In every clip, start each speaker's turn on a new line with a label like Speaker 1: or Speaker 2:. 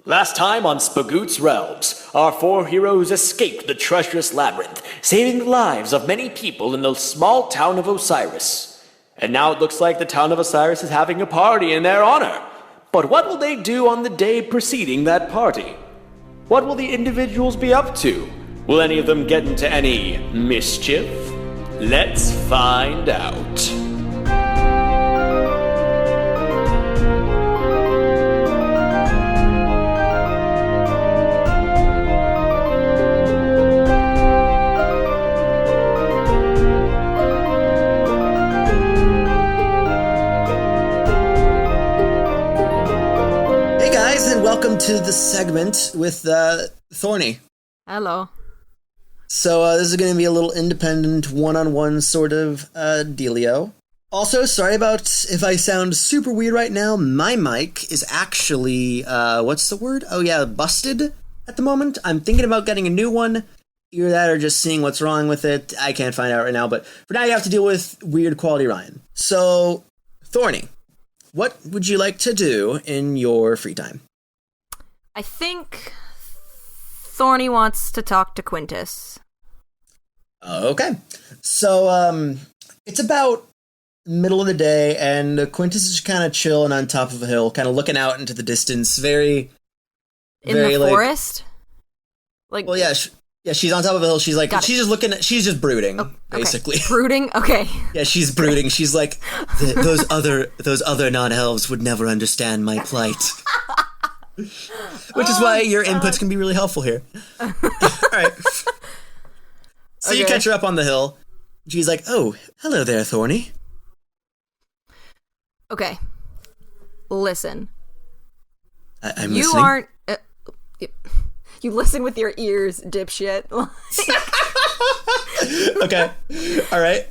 Speaker 1: Last time on Spagoots Realms, our four heroes escaped the treacherous labyrinth, saving the lives of many people in the small town of Osirus. And now it looks like the town of Osirus is having a party in their honor. But what will they do on the day preceding that party? What will the individuals be up to? Will any of them get into any mischief? Let's find out.
Speaker 2: Welcome to the segment with Thorny.
Speaker 3: Hello.
Speaker 2: So this is going to be a little independent, one-on-one sort of dealio. Also, sorry about if I sound super weird right now. My mic is actually, what's the word? Oh yeah, busted at the moment. I'm thinking about getting a new one. Either that or just seeing what's wrong with it. I can't find out right now, but for now you have to deal with weird quality Ryan. So, Thorny, what would you like to do in your free time?
Speaker 3: I think Thorny wants to talk to Quintus.
Speaker 2: Okay. So, it's about middle of the day, and Quintus is kind of chilling on top of a hill, kind of looking out into the distance, very
Speaker 3: in the forest?
Speaker 2: Well, yeah, she's on top of a hill, she's just brooding, basically.
Speaker 3: Okay. Brooding? Okay.
Speaker 2: Yeah, she's brooding, she's like, those other non-elves would never understand my plight. Which is why your inputs can be really helpful here. Alright. So you catch her up on the hill. She's like, oh, hello there, Thorny.
Speaker 3: Okay. Listen.
Speaker 2: I'm
Speaker 3: you
Speaker 2: listening.
Speaker 3: Aren't... you listen with your ears, dipshit.
Speaker 2: Okay. Alright.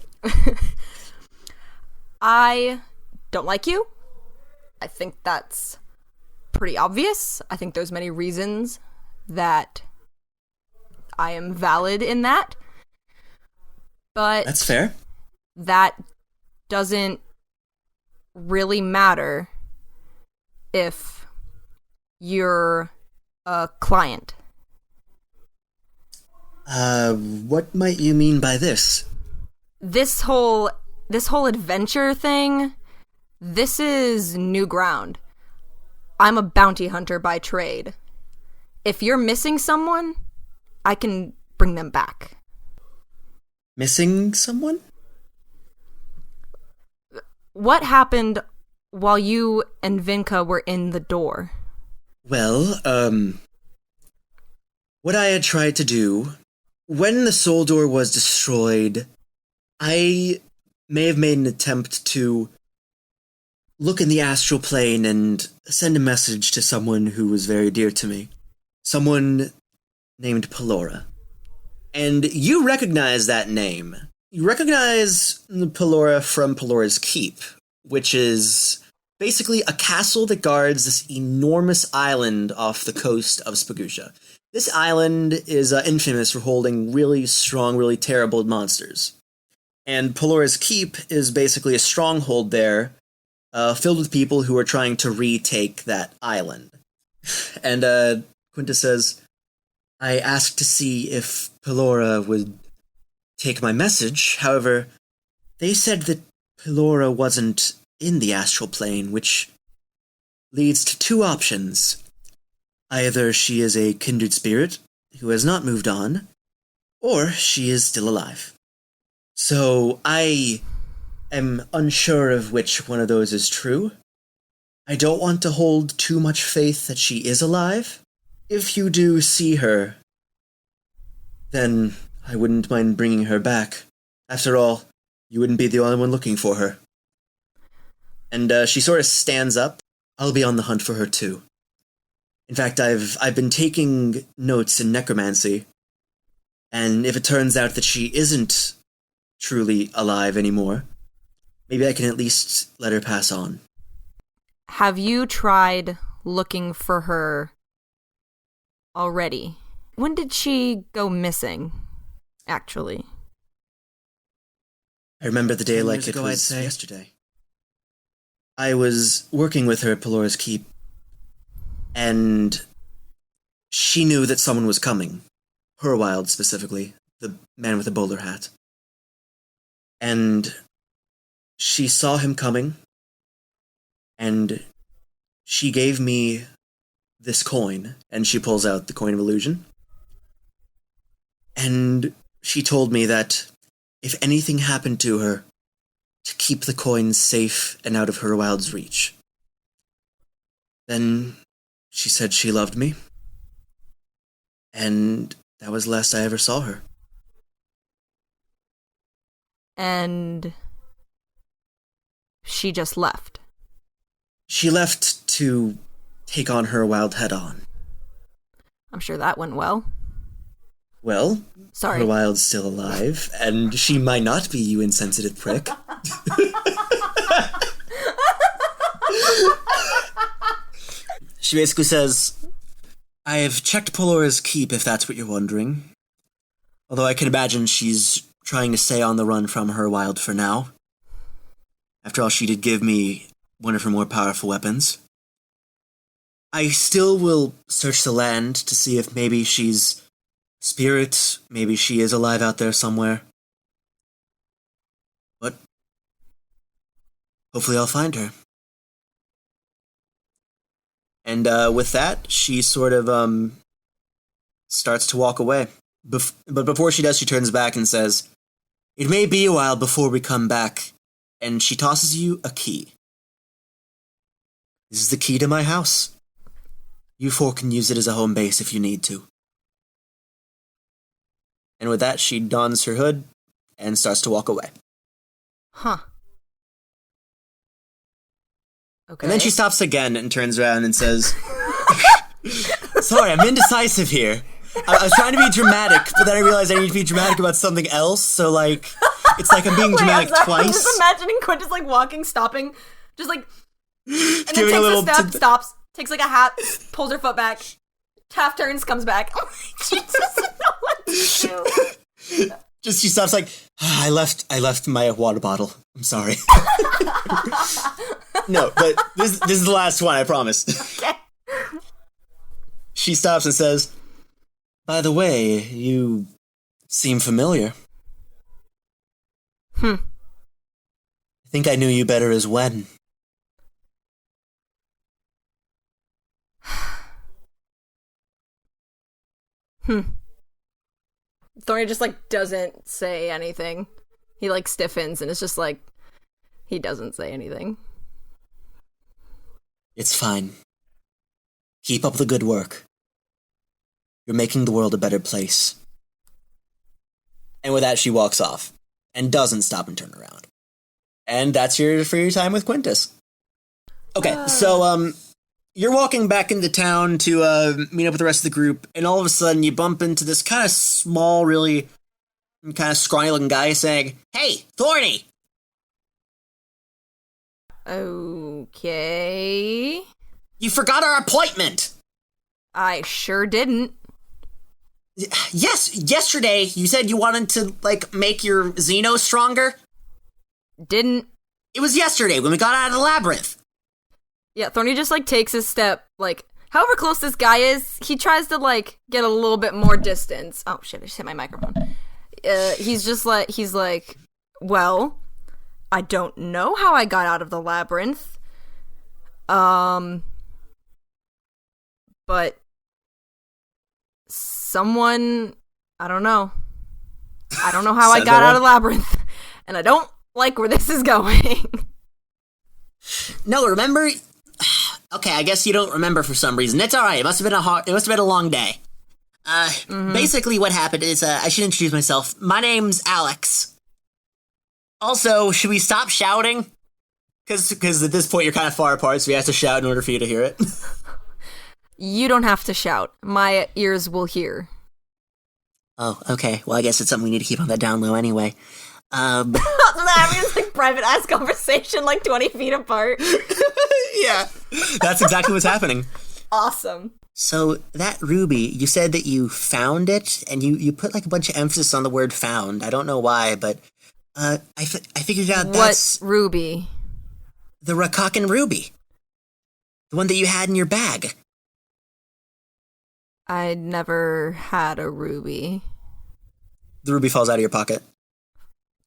Speaker 3: I don't like you. I think that's pretty obvious. I think there's many reasons that I am valid in that. But
Speaker 2: that's fair.
Speaker 3: That doesn't really matter if you're a client.
Speaker 2: What might you mean by this?
Speaker 3: This whole adventure thing, this is new ground. I'm a bounty hunter by trade. If you're missing someone, I can bring them back.
Speaker 2: Missing someone?
Speaker 3: What happened while you and Vinka were in the door?
Speaker 2: Well, what I had tried to do, when the soul door was destroyed, I may have made an attempt to look in the astral plane and send a message to someone who was very dear to me. Someone named Pelora. And you recognize that name. You recognize Pelora from Pelora's Keep, which is basically a castle that guards this enormous island off the coast of Spagoots. This island is infamous for holding really strong, really terrible monsters. And Pelora's Keep is basically a stronghold there, filled with people who are trying to retake that island. And Quintus says, I asked to see if Pelora would take my message. However, they said that Pelora wasn't in the astral plane, which leads to two options. Either she is a kindred spirit who has not moved on, or she is still alive. So I am unsure of which one of those is true. I don't want to hold too much faith that she is alive. If you do see her, then I wouldn't mind bringing her back. After all, you wouldn't be the only one looking for her. And she sort of stands up. I'll be on the hunt for her too. In fact, I've been taking notes in necromancy, and if it turns out that she isn't truly alive anymore, maybe I can at least let her pass on.
Speaker 3: Have you tried looking for her already? When did she go missing, actually?
Speaker 2: I remember the day like it was yesterday. I was working with her at Pelora's Keep, and she knew that someone was coming. Herwild, specifically. The man with the bowler hat. And she saw him coming, and she gave me this coin, and she pulls out the coin of illusion. And she told me that if anything happened to her, to keep the coin safe and out of Herwild's reach. Then she said she loved me, and that was the last I ever saw her.
Speaker 3: And she just left.
Speaker 2: She left to take on Herwild head on.
Speaker 3: I'm sure that went well.
Speaker 2: Well,
Speaker 3: Sorry.
Speaker 2: Herwild's still alive, and she might not be, you insensitive prick. She basically says, I have checked Polora's keep, if that's what you're wondering. Although I can imagine she's trying to stay on the run from Herwild for now. After all, she did give me one of her more powerful weapons. I still will search the land to see if maybe she's spirit, maybe she is alive out there somewhere. But hopefully I'll find her. And with that, she sort of starts to walk away. But before she does, she turns back and says, it may be a while before we come back. And she tosses you a key. This is the key to my house. You four can use it as a home base if you need to. And with that, she dons her hood and starts to walk away.
Speaker 3: Huh. Okay.
Speaker 2: And then she stops again and turns around and says, sorry, I'm indecisive here. I was trying to be dramatic, but then I realized I need to be dramatic about something else, so, like, it's like I'm being dramatic twice.
Speaker 3: I'm just imagining Quinn just, like, walking, stopping, just, like, and then
Speaker 2: Giving
Speaker 3: takes
Speaker 2: a little
Speaker 3: a step, stops, takes, like, a hat, pulls her foot back, half turns, comes back. She doesn't know what to do.
Speaker 2: Just, she stops like, I left my water bottle. I'm sorry. No, but this is the last one, I promise.
Speaker 3: Okay.
Speaker 2: She stops and says, by the way, you seem familiar. I think I knew you better as when.
Speaker 3: Thorny just, like, doesn't say anything. He, like, stiffens and it's just like, he doesn't say anything.
Speaker 2: It's fine. Keep up the good work. You're making the world a better place. And with that, she walks off and doesn't stop and turn around. And that's your time with Quintus. Okay, so you're walking back into town to meet up with the rest of the group, and all of a sudden you bump into this kind of small, really kind of scrawny-looking guy saying, "Hey, Thorny!"
Speaker 3: Okay.
Speaker 2: You forgot our appointment!
Speaker 3: I sure didn't.
Speaker 2: Yes, yesterday you said you wanted to, like, make your Xeno stronger.
Speaker 3: Didn't.
Speaker 2: It was yesterday when we got out of the labyrinth.
Speaker 3: Yeah, Thorny just, like, takes a step, like, however close this guy is, he tries to, like, get a little bit more distance. Oh, shit, I just hit my microphone. He's like, well, I don't know how I got out of the labyrinth. But someone, I don't know. I don't know how I got out of the labyrinth, and I don't like where this is going.
Speaker 2: No, remember? Okay, I guess you don't remember for some reason. It's all right. It must have been a long day. Basically, what happened is I should introduce myself. My name's Alex. Also, should we stop shouting? Because at this point you're kind of far apart, so we have to shout in order for you to hear it.
Speaker 3: You don't have to shout. My ears will hear.
Speaker 2: Oh, okay. Well, I guess it's something we need to keep on the down low anyway.
Speaker 3: Having this, like, private-ass conversation, like, 20 feet apart.
Speaker 2: Yeah, that's exactly what's happening.
Speaker 3: Awesome.
Speaker 2: So, that ruby, you said that you found it, and you put, like, a bunch of emphasis on the word found. I don't know why, but I figured out that's...
Speaker 3: What ruby?
Speaker 2: The Rakakan ruby. The one that you had in your bag.
Speaker 3: I never had a ruby.
Speaker 2: The ruby falls out of your pocket.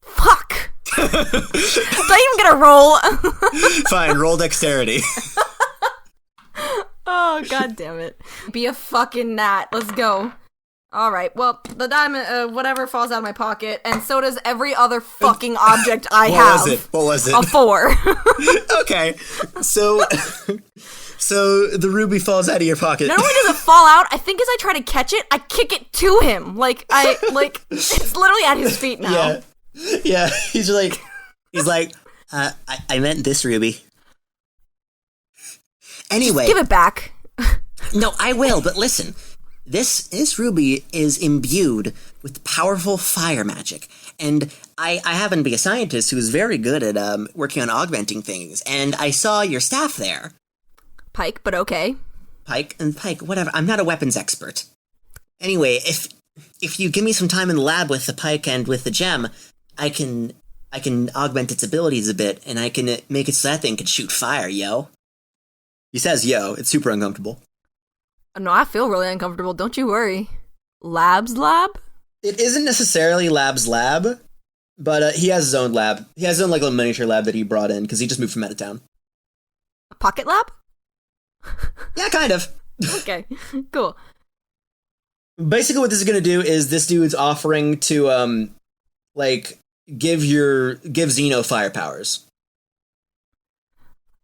Speaker 3: Fuck! Do I even get a roll?
Speaker 2: Fine, roll dexterity.
Speaker 3: Oh, god damn it. Be a fucking gnat. Let's go. Alright, well, the diamond, whatever falls out of my pocket, and so does every other fucking object I have.
Speaker 2: What was it?
Speaker 3: A 4.
Speaker 2: Okay, so the ruby falls out of your pocket.
Speaker 3: Not only does it fall out, I think as I try to catch it, I kick it to him. It's literally at his feet now.
Speaker 2: Yeah, he's like, I meant this ruby. Anyway.
Speaker 3: Just give it back.
Speaker 2: No, I will, but listen. This ruby is imbued with powerful fire magic, and I happen to be a scientist who is very good at working on augmenting things, and I saw your staff there.
Speaker 3: Pike, but okay.
Speaker 2: Pike, whatever. I'm not a weapons expert. Anyway, if you give me some time in the lab with the pike and with the gem, I can augment its abilities a bit, and I can make it so that thing can shoot fire, yo. He says yo. It's super uncomfortable.
Speaker 3: No, I feel really uncomfortable. Don't you worry. Lab's lab?
Speaker 2: It isn't necessarily Lab's lab, but he has his own lab. He has his own little miniature lab that he brought in because he just moved from out of town.
Speaker 3: A pocket lab?
Speaker 2: Yeah, kind of.
Speaker 3: Okay, cool.
Speaker 2: Basically what this is going to do is this dude's offering to, give Xeno fire powers.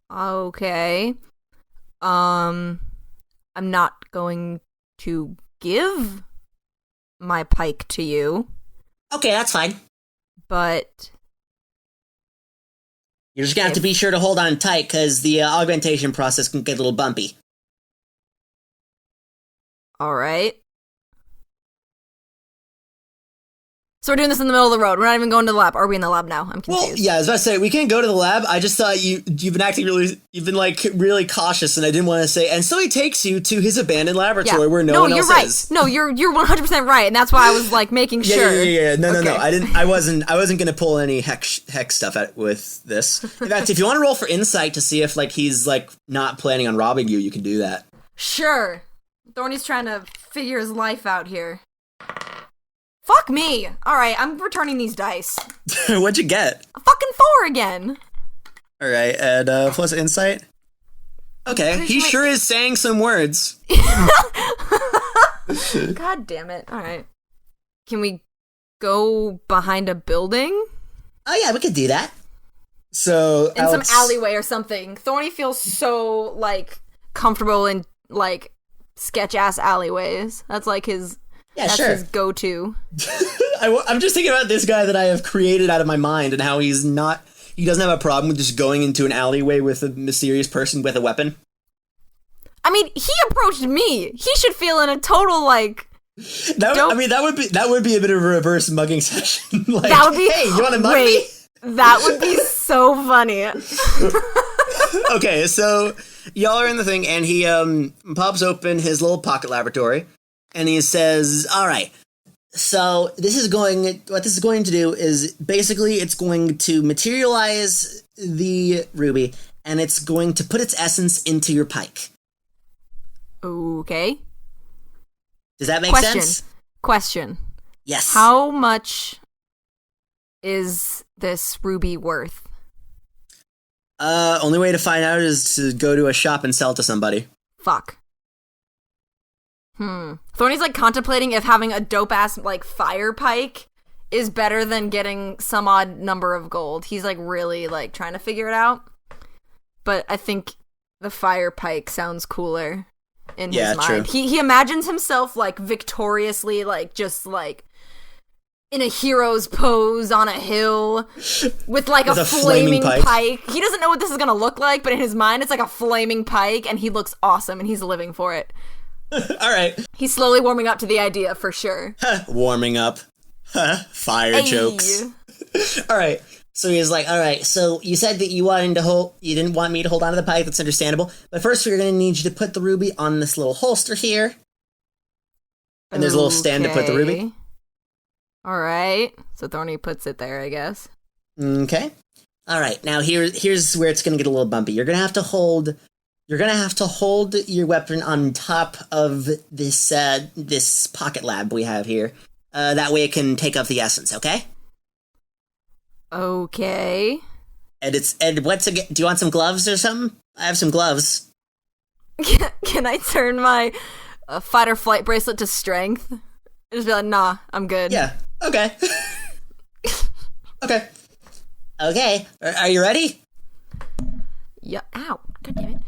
Speaker 3: Okay. I'm not going to give my pike to you.
Speaker 2: Okay, that's fine.
Speaker 3: But
Speaker 2: you're just going to have to be sure to hold on tight, because the augmentation process can get a little bumpy.
Speaker 3: Alright. So we're doing this in the middle of the road. We're not even going to the lab. Are we in the lab now? I'm confused.
Speaker 2: Well, yeah, I was about to say, we can't go to the lab. I just thought you've been acting really cautious, and I didn't want to say, and so he takes you to his abandoned laboratory where no one else is.
Speaker 3: No, you're 100% right, and that's why I was, making sure.
Speaker 2: Yeah. No. I wasn't going to pull any hex stuff with this. In fact, if you want to roll for insight to see if, he's, not planning on robbing you, you can do that.
Speaker 3: Sure. Thorny's trying to figure his life out here. Fuck me! Alright, I'm returning these dice.
Speaker 2: What'd you get?
Speaker 3: A fucking 4 again!
Speaker 2: Alright, and plus insight? Okay, he sure is saying some words.
Speaker 3: God damn it. Alright. Can we go behind a building?
Speaker 2: Oh yeah, we could do that. So,
Speaker 3: in some alleyway or something. Thorny feels so, comfortable in, sketch-ass alleyways. That's, his... Yeah, that's his go-to.
Speaker 2: I'm just thinking about this guy that I have created out of my mind and how he doesn't have a problem with just going into an alleyway with a mysterious person with a weapon.
Speaker 3: I mean, he approached me. He should feel in a total,
Speaker 2: that would be a bit of a reverse mugging session.
Speaker 3: That would be...
Speaker 2: Hey, you want to mug me?
Speaker 3: That would be so funny.
Speaker 2: Okay, so y'all are in the thing, and he pops open his little pocket laboratory. And he says, all right, so what this is going to do is basically it's going to materialize the ruby, and it's going to put its essence into your pike.
Speaker 3: Okay.
Speaker 2: Does that make sense?
Speaker 3: Question.
Speaker 2: Yes.
Speaker 3: How much is this ruby worth?
Speaker 2: Only way to find out is to go to a shop and sell it to somebody.
Speaker 3: Fuck. Thorny's contemplating if having a dope ass fire pike is better than getting some odd number of gold. He's really trying to figure it out. But I think the fire pike sounds cooler in his mind.
Speaker 2: True.
Speaker 3: He imagines himself victoriously just in a hero's pose on a hill with a flaming pike. He doesn't know what this is gonna look like, but in his mind it's a flaming pike, and he looks awesome and he's living for it.
Speaker 2: All right.
Speaker 3: He's slowly warming up to the idea, for sure.
Speaker 2: Warming up. Fire jokes. All right. So he's like, all right, so you said that you didn't want me to hold on to the pike. That's understandable. But first, we're going to need you to put the ruby on this little holster here. And there's a little stand to put the ruby.
Speaker 3: All right. So Thorny puts it there, I guess.
Speaker 2: Okay. All right. Now here's where it's going to get a little bumpy. You're going to have to hold You're gonna have to hold your weapon on top of this pocket lab we have here. That way it can take up the essence, okay?
Speaker 3: Okay.
Speaker 2: And once again, do you want some gloves or something? I have some gloves.
Speaker 3: Can I turn my fight or flight bracelet to strength? Just be like, nah, I'm good.
Speaker 2: Yeah. Okay. Okay. Okay. Are you ready?
Speaker 3: Yeah. Ow. God damn it.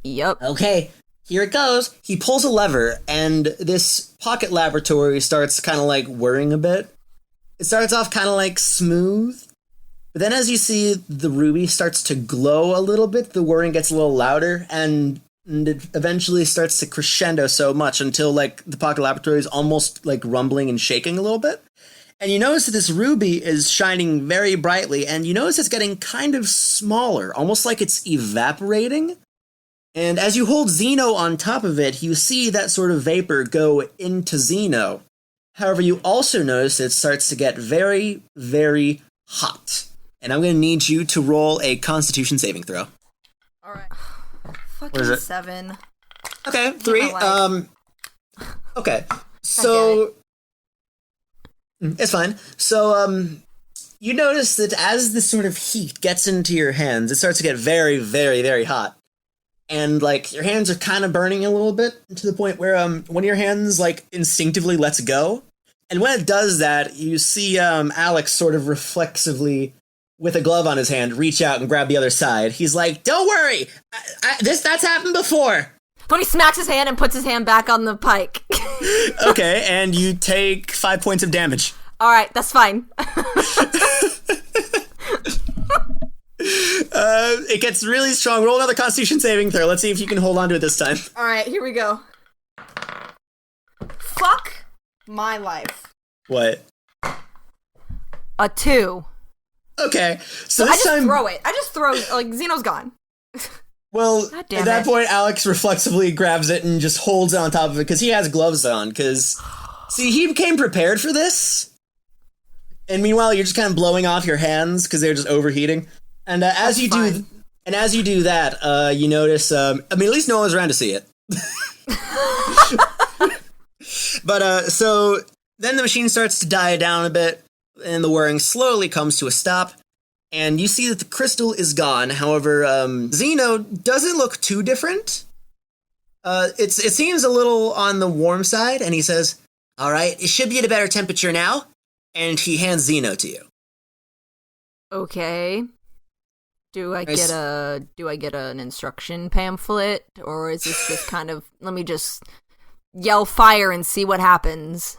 Speaker 3: Yep.
Speaker 2: Okay. Here it goes. He pulls a lever, and this pocket laboratory starts kind of like whirring a bit. It starts off kind of like smooth, but then as you see the ruby starts to glow a little bit, the whirring gets a little louder, and it eventually starts to crescendo so much until like the pocket laboratory is almost like rumbling and shaking a little bit. And you notice that this ruby is shining very brightly, and you notice it's getting kind of smaller, almost like it's evaporating. And as you hold Xeno on top of it, you see that sort of vapor go into Xeno. However, you also notice it starts to get very, very hot. And I'm going to need you to roll a Constitution saving throw.
Speaker 3: All right. Fucking
Speaker 2: What is it?
Speaker 3: 7.
Speaker 2: Okay, 3. Okay.
Speaker 3: Okay.
Speaker 2: So it's fine. So you notice that as this sort of heat gets into your hands, it starts to get very, very, very hot. And like your hands are kind of burning a little bit to the point where one of your hands like instinctively lets go. And when it does that, you see Alex sort of reflexively, with a glove on his hand, reach out and grab the other side. He's like, "Don't worry, that's happened before."
Speaker 3: Tony smacks his hand and puts his hand back on the pike.
Speaker 2: Okay, and you take 5 points of damage.
Speaker 3: All right, that's fine.
Speaker 2: It gets really strong. Roll another Constitution saving throw. Let's see if you can hold on to it this time.
Speaker 3: All right, here we go. Fuck my life.
Speaker 2: What?
Speaker 3: A 2.
Speaker 2: Okay, so
Speaker 3: I
Speaker 2: this
Speaker 3: just
Speaker 2: time,
Speaker 3: throw it. I just throw it. Like, Xeno's gone.
Speaker 2: well,
Speaker 3: God damn
Speaker 2: at that
Speaker 3: it.
Speaker 2: point, Alex reflexively grabs it and just holds it on top of it because he has gloves on. Because, see, he came prepared for this, and meanwhile, you're just kind of blowing off your hands because they're just overheating. And as you do that, you notice. I mean, at least no one's around to see it. But so then the machine starts to die down a bit, and the whirring slowly comes to a stop. And you see that the crystal is gone. However, Xeno doesn't look too different. It seems a little on the warm side, and he says, "All right, it should be at a better temperature now." And he hands Xeno to you.
Speaker 3: Okay. Do I get an instruction pamphlet, or is this just kind of, let me just yell fire and see what happens?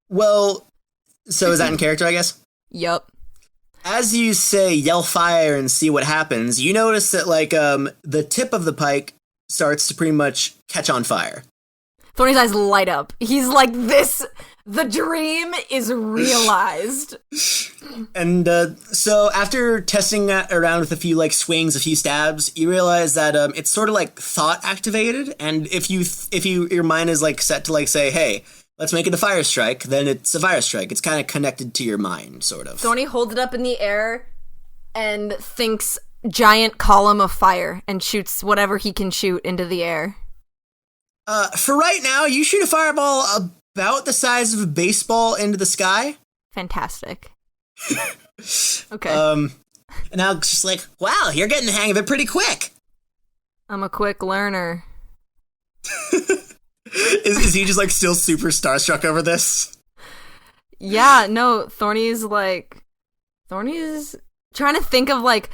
Speaker 2: Well, so is that in character, I guess?
Speaker 3: Yup.
Speaker 2: As you say yell fire and see what happens, you notice that like the tip of the pike starts to pretty much catch on fire.
Speaker 3: Thorny's eyes light up. He's like, this, the dream is realized.
Speaker 2: And so after testing that around with a few like swings, a few stabs, you realize that it's sort of like thought activated. And if your mind is like set to like say, "Hey, let's make it a fire strike," then it's a fire strike. It's kind of connected to your mind, sort of.
Speaker 3: Thorny holds it up in the air and thinks giant column of fire and shoots whatever he can shoot into the air.
Speaker 2: For right now, you shoot a fireball about the size of a baseball into the sky.
Speaker 3: Fantastic. Okay.
Speaker 2: And Alex just like, "Wow, you're getting the hang of it pretty quick."
Speaker 3: I'm a quick learner.
Speaker 2: Is he just like still super starstruck over this?
Speaker 3: Yeah, no, Thorny's trying to think of like,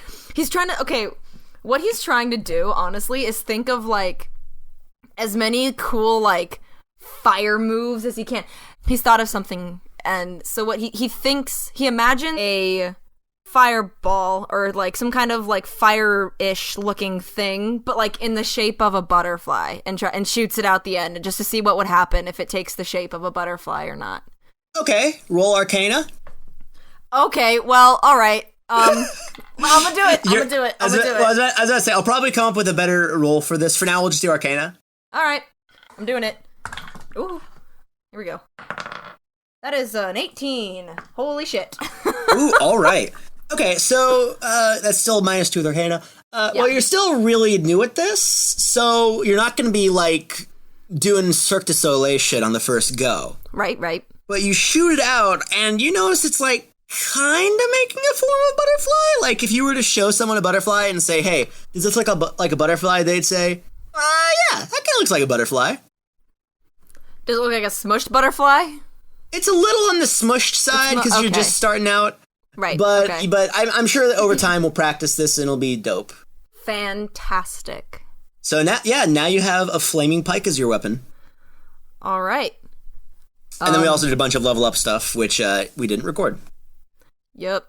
Speaker 3: what he's trying to do, honestly, is think of like as many cool like fire moves as he can. He's thought of something, and so what he thinks, he imagined a fireball or like some kind of like fire-ish looking thing, but like in the shape of a butterfly, and shoots it out the end just to see what would happen if it takes the shape of a butterfly or not.
Speaker 2: Okay, roll Arcana.
Speaker 3: Okay, well, all right. I'm gonna do it.
Speaker 2: I was gonna say, I'll probably come up with a better roll for this. For now, we'll just do Arcana.
Speaker 3: All right, I'm doing it. Ooh, here we go. That is an 18. Holy shit.
Speaker 2: Ooh, all right. Okay, so that's still -2 with Arcana. Well, you're still really new at this, so you're not going to be, like, doing Cirque du Soleil shit on the first go.
Speaker 3: Right.
Speaker 2: But you shoot it out, and you notice it's, like, kind of making a form of butterfly. Like, if you were to show someone a butterfly and say, hey, does this look like a butterfly? They'd say, yeah, that kind of looks like a butterfly.
Speaker 3: Does it look like a smushed butterfly?
Speaker 2: It's a little on the smushed side, because you're just starting out.
Speaker 3: Right,
Speaker 2: But
Speaker 3: okay.
Speaker 2: but I'm sure that over time we'll practice this and it'll be dope.
Speaker 3: Fantastic.
Speaker 2: So now you have a flaming pike as your weapon.
Speaker 3: All right.
Speaker 2: And then we also did a bunch of level up stuff, which we didn't record.
Speaker 3: Yep.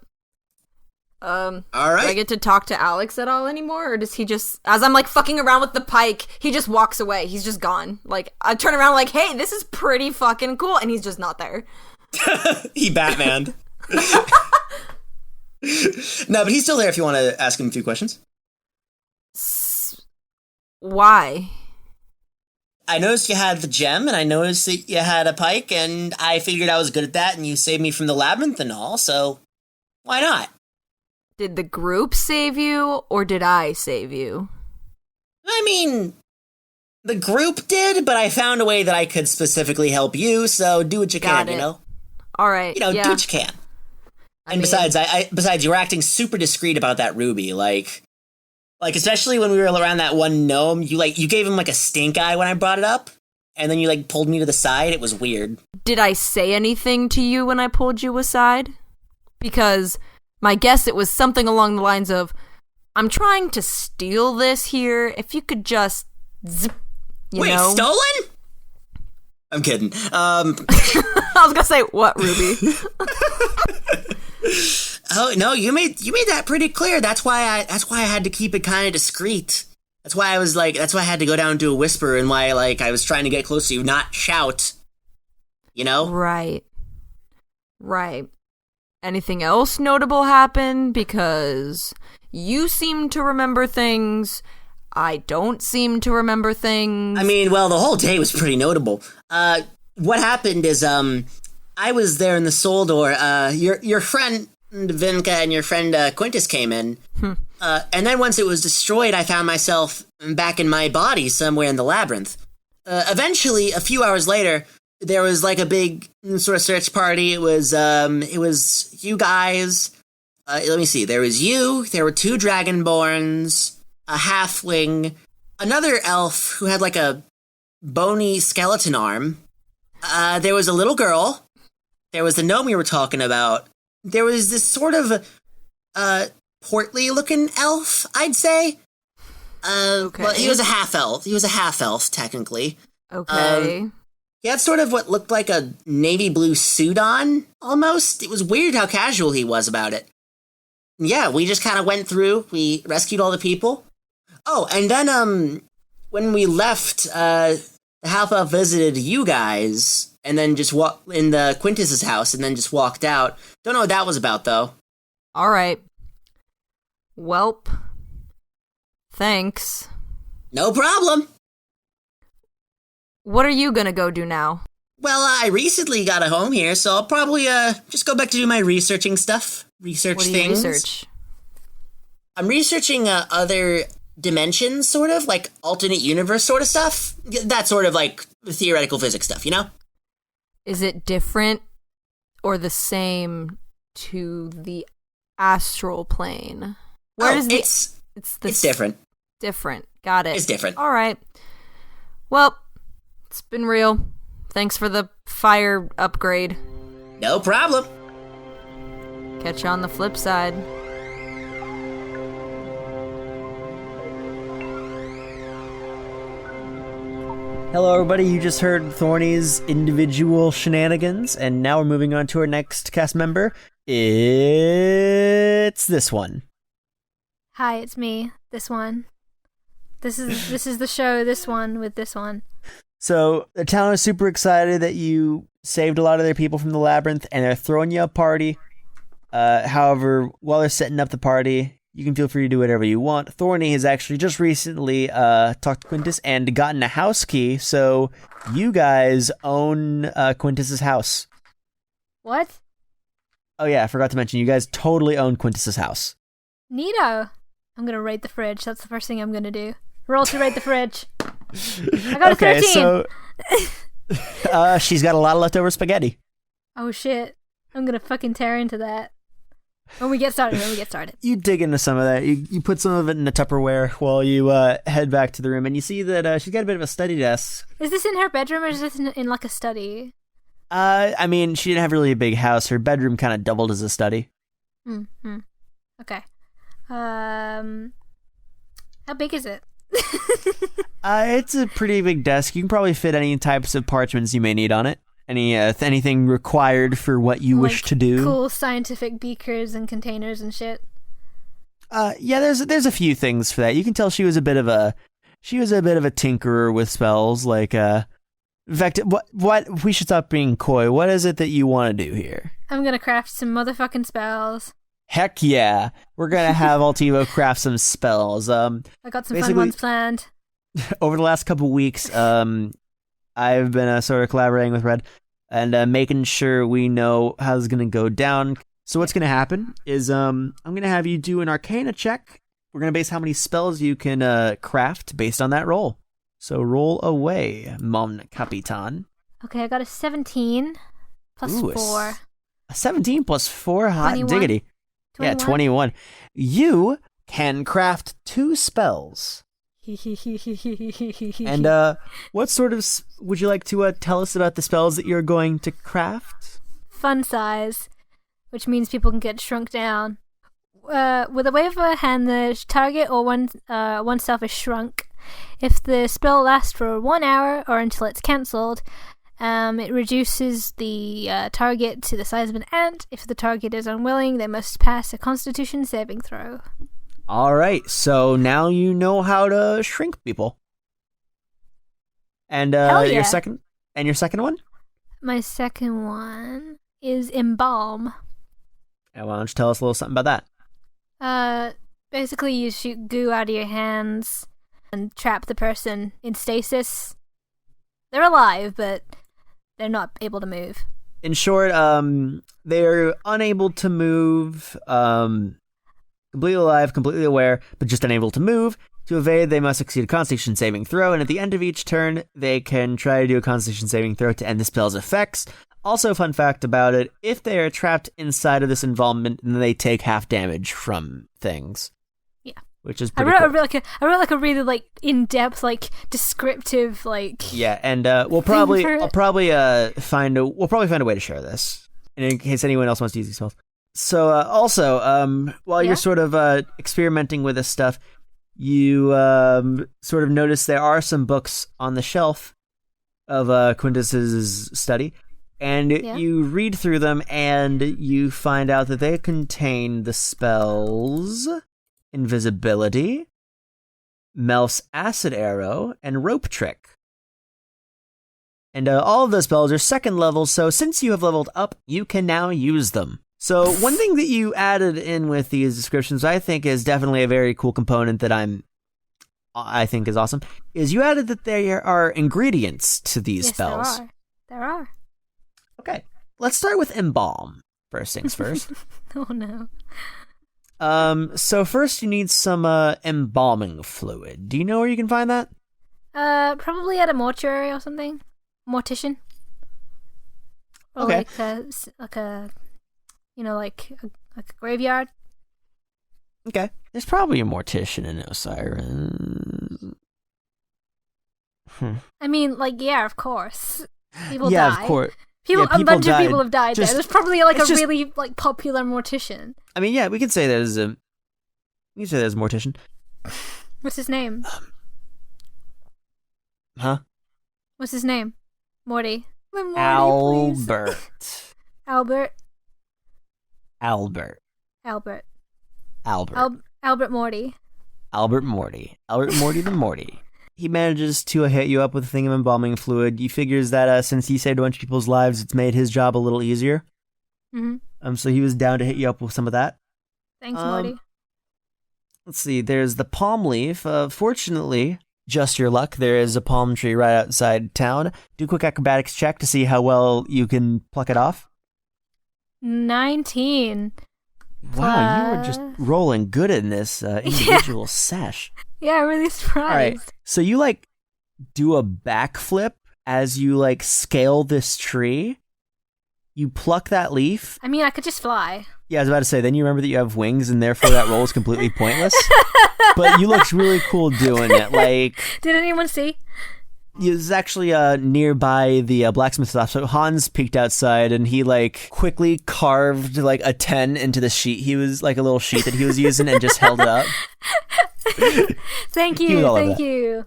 Speaker 2: All right.
Speaker 3: Do I get to talk to Alex at all anymore? Or does he just, as I'm like fucking around with the pike, he just walks away. He's just gone. Like, I turn around like, hey, this is pretty fucking cool. And he's just not there.
Speaker 2: He Batmaned. No, but he's still there if you want to ask him a few questions.
Speaker 3: Why?
Speaker 2: I noticed you had the gem, and I noticed that you had a pike, and I figured I was good at that, and you saved me from the labyrinth and all, so why not?
Speaker 3: Did the group save you, or did I save you?
Speaker 2: I mean, the group did, but I found a way that I could specifically help you, so do what you can, you know?
Speaker 3: All right,
Speaker 2: do what you can. Besides, you were acting super discreet about that ruby, like especially when we were around that one gnome, you gave him like a stink eye when I brought it up, and then you like pulled me to the side. It was weird.
Speaker 3: Did I say anything to you when I pulled you aside? Because my guess it was something along the lines of, I'm trying to steal this here. If you could just zip, you know?
Speaker 2: Wait, stolen? I'm kidding.
Speaker 3: I was gonna say, what, Ruby?
Speaker 2: Oh no, you made that pretty clear. That's why I had to keep it kind of discreet. That's why I had to go down to a whisper, and why I was trying to get close to you, not shout. You know?
Speaker 3: Right. Anything else notable happen? Because you seem to remember things. I don't seem to remember things.
Speaker 2: I mean, well, the whole day was pretty notable. What happened is, I was there in the soul door. Your friend Vinka and your friend Quintus came in. And then once it was destroyed, I found myself back in my body somewhere in the labyrinth. Eventually, a few hours later, there was like a big sort of search party. It was you guys. Let me see. There was you. There were 2 dragonborns, a halfling, another elf who had like a bony skeleton arm. There was a little girl. There was the gnome we were talking about. There was this sort of portly-looking elf, I'd say.
Speaker 3: Okay.
Speaker 2: Well, he was a half-elf. He was a half-elf, technically.
Speaker 3: Okay.
Speaker 2: He had sort of what looked like a navy blue suit on, almost. It was weird how casual he was about it. Yeah, we just kind of went through. We rescued all the people. Oh, and then, when we left, the half-elf visited you guys, and then just walked in the Quintus's house, and then just walked out. Don't know what that was about, though.
Speaker 3: All right. Welp. Thanks.
Speaker 2: No problem.
Speaker 3: What are you gonna go do now?
Speaker 2: Well, I recently got a home here, so I'll probably just go back to do my researching stuff.
Speaker 3: What do you
Speaker 2: Things.
Speaker 3: research?
Speaker 2: I'm researching other dimensions, sort of, like alternate universe sort of stuff. That sort of, like, theoretical physics stuff, you know?
Speaker 3: Is it different or the same to the astral plane?
Speaker 2: It's different.
Speaker 3: Different. Got it.
Speaker 2: It's different.
Speaker 3: All right. Well, it's been real. Thanks for the fire upgrade.
Speaker 2: No problem.
Speaker 3: Catch you on the flip side.
Speaker 4: Hello, everybody. You just heard Thorny's individual shenanigans, and now we're moving on to our next cast member. It's this one.
Speaker 5: Hi, it's me. This one. This is the show. This one with this one.
Speaker 4: So the town is super excited that you saved a lot of their people from the labyrinth, and they're throwing you a party. However, while they're setting up the party, you can feel free to do whatever you want. Thorny has actually just recently talked to Quintus and gotten a house key, so you guys own Quintus's house.
Speaker 5: What?
Speaker 4: Oh yeah, I forgot to mention, you guys totally own Quintus's house.
Speaker 5: Neato. I'm gonna raid the fridge. That's the first thing I'm gonna do. Roll to raid the fridge. I got a 13.
Speaker 4: So she's got a lot of leftover spaghetti.
Speaker 5: Oh shit! I'm gonna fucking tear into that. When we get started.
Speaker 4: You dig into some of that. You put some of it in a Tupperware while you head back to the room, and you see that she's got a bit of a study desk.
Speaker 5: Is this in her bedroom or is this in like a study?
Speaker 4: I mean, she didn't have really a big house. Her bedroom kind of doubled as a study.
Speaker 5: Mm-hmm. Okay. How big is it?
Speaker 4: It's a pretty big desk. You can probably fit any types of parchments you may need on it. Anything required for what you wish to do.
Speaker 5: Cool scientific beakers and containers and shit.
Speaker 4: Yeah, there's a few things for that. You can tell she was a bit of a tinkerer with spells. Like, in fact, what we should stop being coy. What is it that you want to do here?
Speaker 5: I'm gonna craft some motherfucking spells.
Speaker 4: Heck yeah, we're gonna have Altivo craft some spells.
Speaker 5: I got some fun ones planned.
Speaker 4: Over the last couple weeks, I've been sort of collaborating with Red and making sure we know how this is going to go down. So what's going to happen is I'm going to have you do an Arcana check. We're going to base how many spells you can craft based on that roll. So roll away, Mon Capitan.
Speaker 5: Okay, I got a 17 plus 4.
Speaker 4: A 17 plus 4? Hot
Speaker 5: 21.
Speaker 4: diggity.
Speaker 5: 21?
Speaker 4: Yeah, 21. You can craft 2 spells. And what sort of would you like to tell us about the spells that you're going to craft?
Speaker 5: Fun size, which means people can get shrunk down. With a wave of a hand, the target or oneself is shrunk. If the spell lasts for 1 hour or until it's cancelled, it reduces the target to the size of an ant. If the target is unwilling, they must pass a Constitution saving throw.
Speaker 4: All right, so now you know how to shrink people. And your second one?
Speaker 5: My second one is embalm.
Speaker 4: And why don't you tell us a little something about that?
Speaker 5: Basically you shoot goo out of your hands and trap the person in stasis. They're alive, but they're not able to move.
Speaker 4: In short, they're unable to move, completely alive, completely aware, but just unable to move. To evade, they must succeed a Constitution saving throw, and at the end of each turn, they can try to do a Constitution saving throw to end the spell's effects. Also, fun fact about it, if they are trapped inside of this involvement, then they take half damage from things. Yeah. Which is pretty cool.
Speaker 5: I wrote a really in-depth, descriptive,
Speaker 4: Yeah, and we'll probably find a way to share this, in case anyone else wants to use these spells. So, while you're sort of experimenting with this stuff, you sort of notice there are some books on the shelf of Quintus's study, and you read through them, and you find out that they contain the spells Invisibility, Melf's Acid Arrow, and Rope Trick. And all of those spells are second level, so since you have leveled up, you can now use them. So one thing that you added in with these descriptions, I think is definitely a very cool component that I think is awesome, is you added that there are ingredients to these spells.
Speaker 5: There are.
Speaker 4: Okay, let's start with embalm. First things first.
Speaker 5: Oh no.
Speaker 4: So first you need some embalming fluid. Do you know where you can find that?
Speaker 5: Probably at a mortuary or something. Mortician. Or
Speaker 4: okay.
Speaker 5: like a graveyard.
Speaker 4: Okay. There's probably a mortician in Osirus.
Speaker 5: I mean, of course. People die.
Speaker 4: Yeah, of course.
Speaker 5: A bunch of people have died there. There's probably a
Speaker 4: just,
Speaker 5: really popular mortician.
Speaker 4: I mean, yeah, we could say there's a mortician.
Speaker 5: What's his name?
Speaker 4: Huh?
Speaker 5: What's his name? Morty. Morty,
Speaker 4: Albert.
Speaker 5: Please. Albert.
Speaker 4: Albert
Speaker 5: Morty.
Speaker 4: Albert Morty the Morty. He manages to hit you up with a thing of embalming fluid. He figures that since he saved a bunch of people's lives, it's made his job a little easier.
Speaker 5: Mm-hmm.
Speaker 4: So he was down to hit you up with some of that.
Speaker 5: Thanks, Morty.
Speaker 4: Let's see, there's the palm leaf. Fortunately, just your luck, there is a palm tree right outside town. Do a quick acrobatics check to see how well you can pluck it off.
Speaker 5: 19.
Speaker 4: Wow, you were just rolling good in this individual sesh.
Speaker 5: Yeah, I'm really surprised.
Speaker 4: All right, so you like do a backflip as you like scale this tree. You pluck that leaf.
Speaker 5: I mean, I could just fly.
Speaker 4: Yeah, I was about to say, then you remember that you have wings and therefore that roll is completely pointless. But you looked really cool doing it. Like,
Speaker 5: did anyone see?
Speaker 4: It was actually nearby the blacksmith shop. So Hans peeked outside and he like quickly carved like a 10 into the sheet. He was like a little sheet that he was using and just held it up.
Speaker 5: Thank you.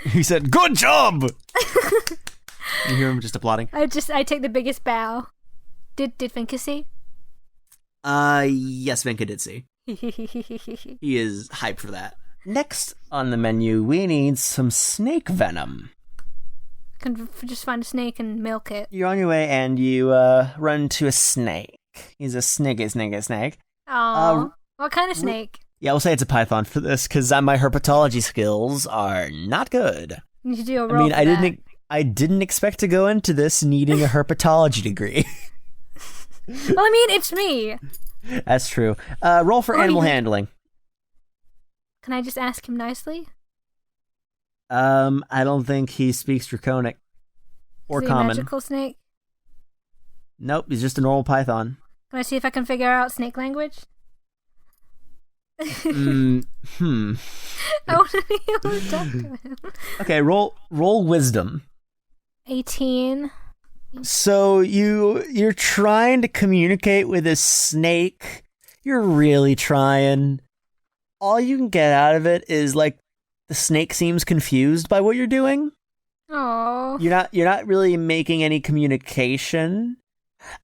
Speaker 4: He said, "Good job." You hear him just applauding.
Speaker 5: I take the biggest bow. Did Vinka see?
Speaker 4: Yes, Vinka did see. He is hyped for that. Next on the menu, we need some snake venom.
Speaker 5: Can just find a snake and milk it.
Speaker 4: You're on your way and you run to a snake. He's a snake.
Speaker 5: Aww. What kind of snake?
Speaker 4: Yeah, we'll say it's a python for this because my herpetology skills are not good.
Speaker 5: You need to do a roll.
Speaker 4: I didn't expect to go into this needing a herpetology degree.
Speaker 5: Well, I mean, it's me.
Speaker 4: That's true. Roll for animal handling.
Speaker 5: Can I just ask him nicely?
Speaker 4: I don't think he speaks Draconic or
Speaker 5: Is he
Speaker 4: common.
Speaker 5: A magical snake?
Speaker 4: Nope, he's just a normal python.
Speaker 5: Can I see if I can figure out snake language? I want to be able to talk to him.
Speaker 4: Okay, roll wisdom.
Speaker 5: 18.
Speaker 4: So you're trying to communicate with a snake. You're really trying. All you can get out of it is like the snake seems confused by what you're doing.
Speaker 5: Oh.
Speaker 4: You're not really making any communication.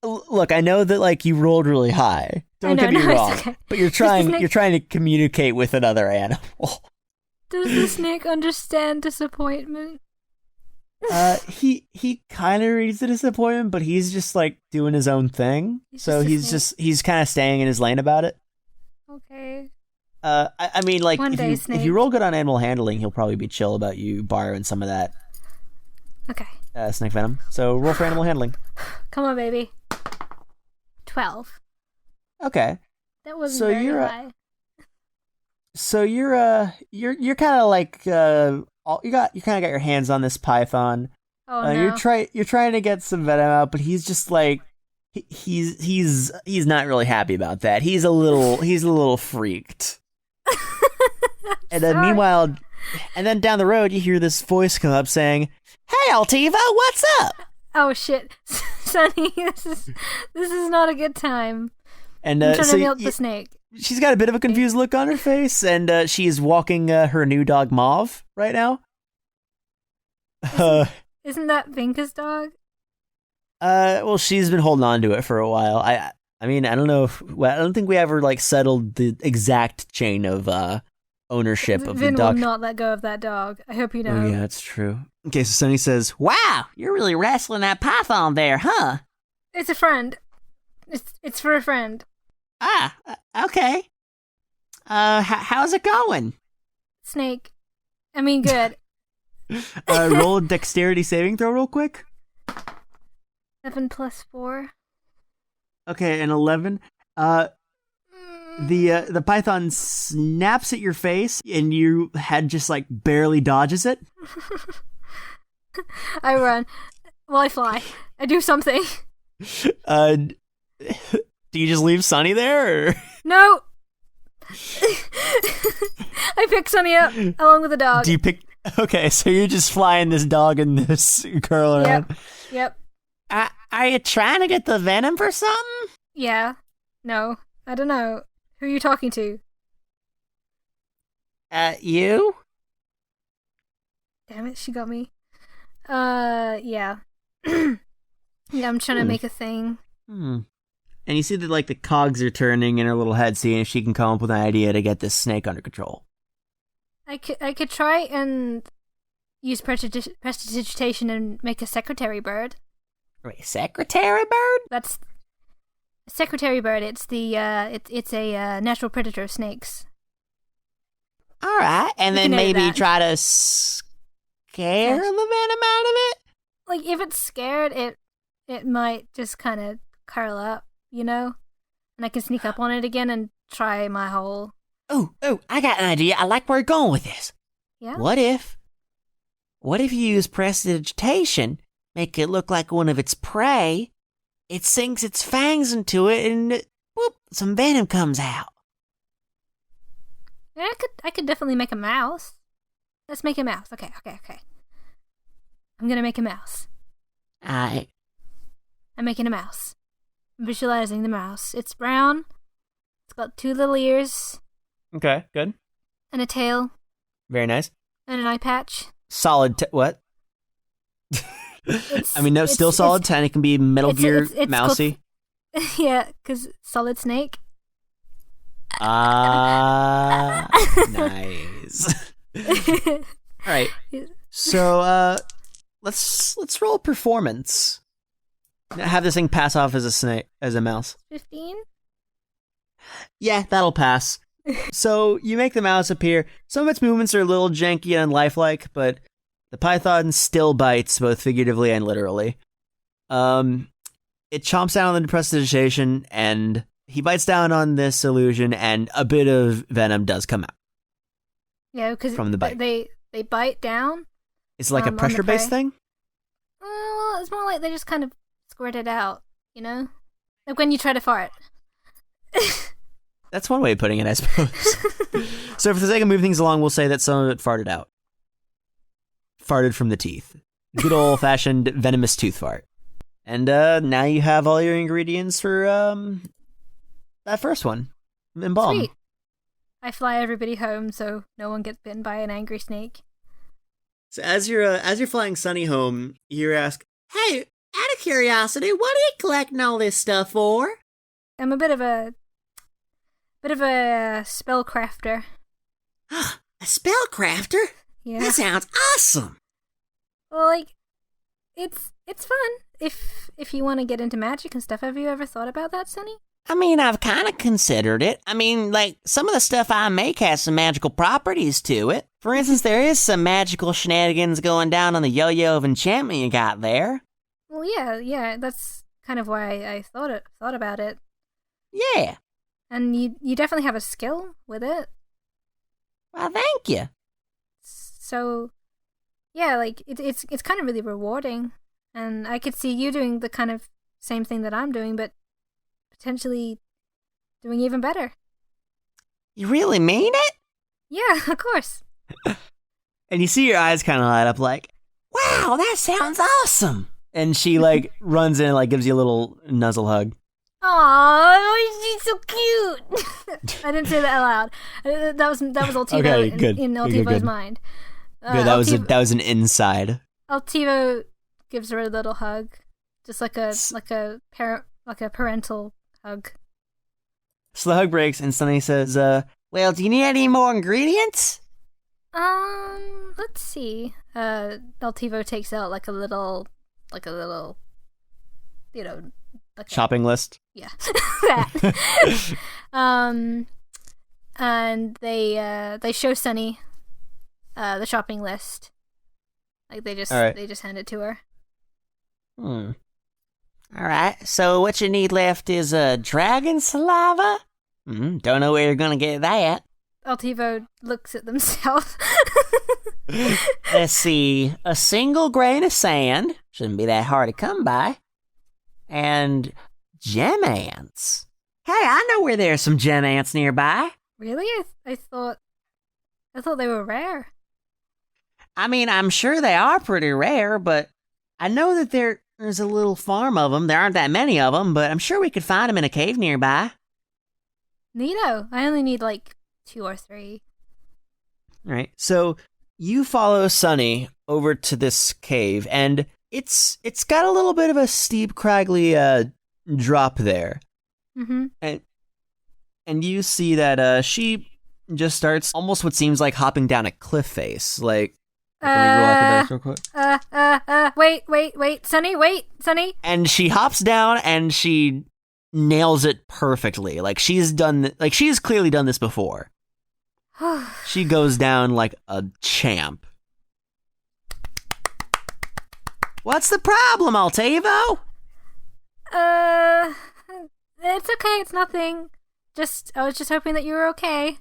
Speaker 4: Look, I know that like you rolled really high. Don't get me wrong. Okay. But you're trying to communicate with another animal.
Speaker 5: Does the snake understand disappointment?
Speaker 4: He kind of reads the disappointment, but he's just like doing his own thing. He's kind of staying in his lane about it.
Speaker 5: Okay.
Speaker 4: I mean, like if you roll good on animal handling, he'll probably be chill about you borrowing some of that.
Speaker 5: Okay.
Speaker 4: Snake venom. So roll for animal handling.
Speaker 5: Come on, baby. 12.
Speaker 4: Okay.
Speaker 5: That wasn't very high.
Speaker 4: So you're kind of like you kind of got your hands on this python.
Speaker 5: Oh no.
Speaker 4: You're trying to get some venom out, but he's just like he's not really happy about that. He's a little freaked. And then meanwhile, and then down the road you hear this voice come up saying, "Hey, Altiva, what's up?"
Speaker 5: Oh shit, Sonny, this is not a good time.
Speaker 4: And
Speaker 5: I'm trying to milk the snake.
Speaker 4: She's got a bit of a confused look on her face, and she is walking her new dog Mauve right now.
Speaker 5: Isn't that Vinka's dog?
Speaker 4: Well, she's been holding on to it for a while. I mean, I don't know. I don't think we ever like settled the exact chain of ownership of the dog.
Speaker 5: Vin will not let go of that dog. I hope you know.
Speaker 4: Oh yeah, that's true. Okay, so Sonny says, "Wow, you're really wrestling that python there, huh?"
Speaker 5: It's a friend. It's for a friend.
Speaker 4: Ah, okay. How's it going?
Speaker 5: Snake. I mean, good.
Speaker 4: Roll a dexterity saving throw real quick.
Speaker 5: 7 + 4.
Speaker 4: Okay, an 11. The python snaps at your face, and your head just like barely dodges it.
Speaker 5: I run. Well, I fly. I do something.
Speaker 4: Do you just leave Sonny there? Or?
Speaker 5: No. I pick Sonny up along with the dog.
Speaker 4: Do you pick? Okay, so you're just flying this dog and this girl around.
Speaker 5: Yep.
Speaker 4: Are you trying to get the venom for something?
Speaker 5: Yeah. No. I don't know. Who are you talking to?
Speaker 4: You?
Speaker 5: Damn it, she got me. Yeah. Yeah, I'm trying to make a thing.
Speaker 4: And you see that like the cogs are turning in her little head, seeing if she can come up with an idea to get this snake under control.
Speaker 5: I could try and use prestidigitation and make a secretary bird.
Speaker 4: Wait, secretary bird?
Speaker 5: That's secretary bird. It's the it's a natural predator of snakes.
Speaker 4: All right, and then maybe try to scare the venom out of it.
Speaker 5: Like if it's scared, it might just kind of curl up, you know. And I can sneak up on it again and try my whole...
Speaker 4: Oh, I got an idea. I like where you're going with this.
Speaker 5: Yeah?
Speaker 4: What if you use prestidigitation, make it look like one of its prey, it sinks its fangs into it, and whoop, some venom comes out.
Speaker 5: Yeah, I could definitely make a mouse. Let's make a mouse. Okay. I'm gonna make a mouse.
Speaker 4: I
Speaker 5: I'm making a mouse. I'm visualizing the mouse. It's brown. It's got 2 little ears
Speaker 4: Okay, good.
Speaker 5: and a tail
Speaker 4: Very nice.
Speaker 5: and an eye patch.
Speaker 4: Solid. What? I mean, no, still solid 10. It can be Metal Gear
Speaker 5: it's
Speaker 4: mousy.
Speaker 5: Yeah, because Solid Snake.
Speaker 4: Nice. All right. So, let's roll performance. Have this thing pass off as a mouse.
Speaker 5: 15?
Speaker 4: Yeah, that'll pass. So you make the mouse appear. Some of its movements are a little janky and lifelike, but the python still bites, both figuratively and literally. It chomps down on the prestidigitation, and he bites down on this illusion, and a bit of venom does come out.
Speaker 5: Yeah, because
Speaker 4: From the bite.
Speaker 5: They bite down.
Speaker 4: It's like a
Speaker 5: on the
Speaker 4: pressure-based
Speaker 5: prey.
Speaker 4: thing?
Speaker 5: Well, it's more like they just kind of squirt it out, you know? Like when you try to fart.
Speaker 4: That's one way of putting it, I suppose. So for the sake of moving things along, we'll say that some of it farted out. Farted from the teeth. Good old-fashioned venomous tooth fart. And now you have all your ingredients for that first one. Embalm.
Speaker 5: Sweet. I fly everybody home so no one gets bitten by an angry snake.
Speaker 2: So as you're flying Sunny home, you ask, "Hey, out of curiosity, what are you collecting all this stuff for?"
Speaker 5: I'm a bit of a spellcrafter.
Speaker 2: A spellcrafter?
Speaker 5: Yeah.
Speaker 2: That sounds awesome.
Speaker 5: Well, like, it's fun if you want to get into magic and stuff. Have you ever thought about that, Sonny?
Speaker 6: I mean, I've kind of considered it. I mean, like, some of the stuff I make has some magical properties to it. For instance, there is some magical shenanigans going down on the yo-yo of enchantment you got there.
Speaker 5: Well, yeah. That's kind of why I thought about it.
Speaker 6: Yeah.
Speaker 5: And you definitely have a skill with it.
Speaker 6: Well, thank you.
Speaker 5: So, yeah, like it's kind of really rewarding, and I could see you doing the kind of same thing that I'm doing, but potentially doing even better.
Speaker 6: You really mean it?
Speaker 5: Yeah, of course.
Speaker 4: And you see your eyes kind of light up like,
Speaker 6: Wow, that sounds awesome.
Speaker 4: and she like runs in and like gives you a little nuzzle hug.
Speaker 5: Aww, she's so cute. I didn't say that out loud. That was Altivo
Speaker 4: Okay, good.
Speaker 5: in
Speaker 4: Good,
Speaker 5: Altivo's
Speaker 4: good.
Speaker 5: mind.
Speaker 4: Good, that was an inside.
Speaker 5: Altivo gives her a little hug, just like a parental hug.
Speaker 4: So the hug breaks, and Sunny says,
Speaker 6: Well, do you need any more ingredients?
Speaker 5: Let's see. Altivo takes out like a little, you know, like
Speaker 4: shopping list.
Speaker 5: Yeah, that. And they show Sunny, the shopping list. Like they just hand it to her.
Speaker 6: All right, so what you need left is dragon saliva? Don't know where you're gonna get that.
Speaker 5: Altivo looks at themselves.
Speaker 6: Let's see, a single grain of sand, shouldn't be that hard to come by, and gem ants. Hey, I know where there's some gem ants nearby.
Speaker 5: Really? I thought they were rare.
Speaker 6: I mean, I'm sure they are pretty rare, but I know that there's a little farm of them. There aren't that many of them, but I'm sure we could find them in a cave nearby.
Speaker 5: Neato. I only need like 2 or 3.
Speaker 4: All right. So you follow Sunny over to this cave, and it's got a little bit of a steep, craggy drop there.
Speaker 5: Mm-hmm.
Speaker 4: And you see that she just starts almost what seems like hopping down a cliff face. Like, let me roll acrobatics real quick.
Speaker 5: Wait, Sunny.
Speaker 4: And she hops down and she nails it perfectly. Like she's clearly done this before. She goes down like a champ. What's the problem, Altivo?
Speaker 5: It's okay, it's nothing. I was just hoping that you were okay.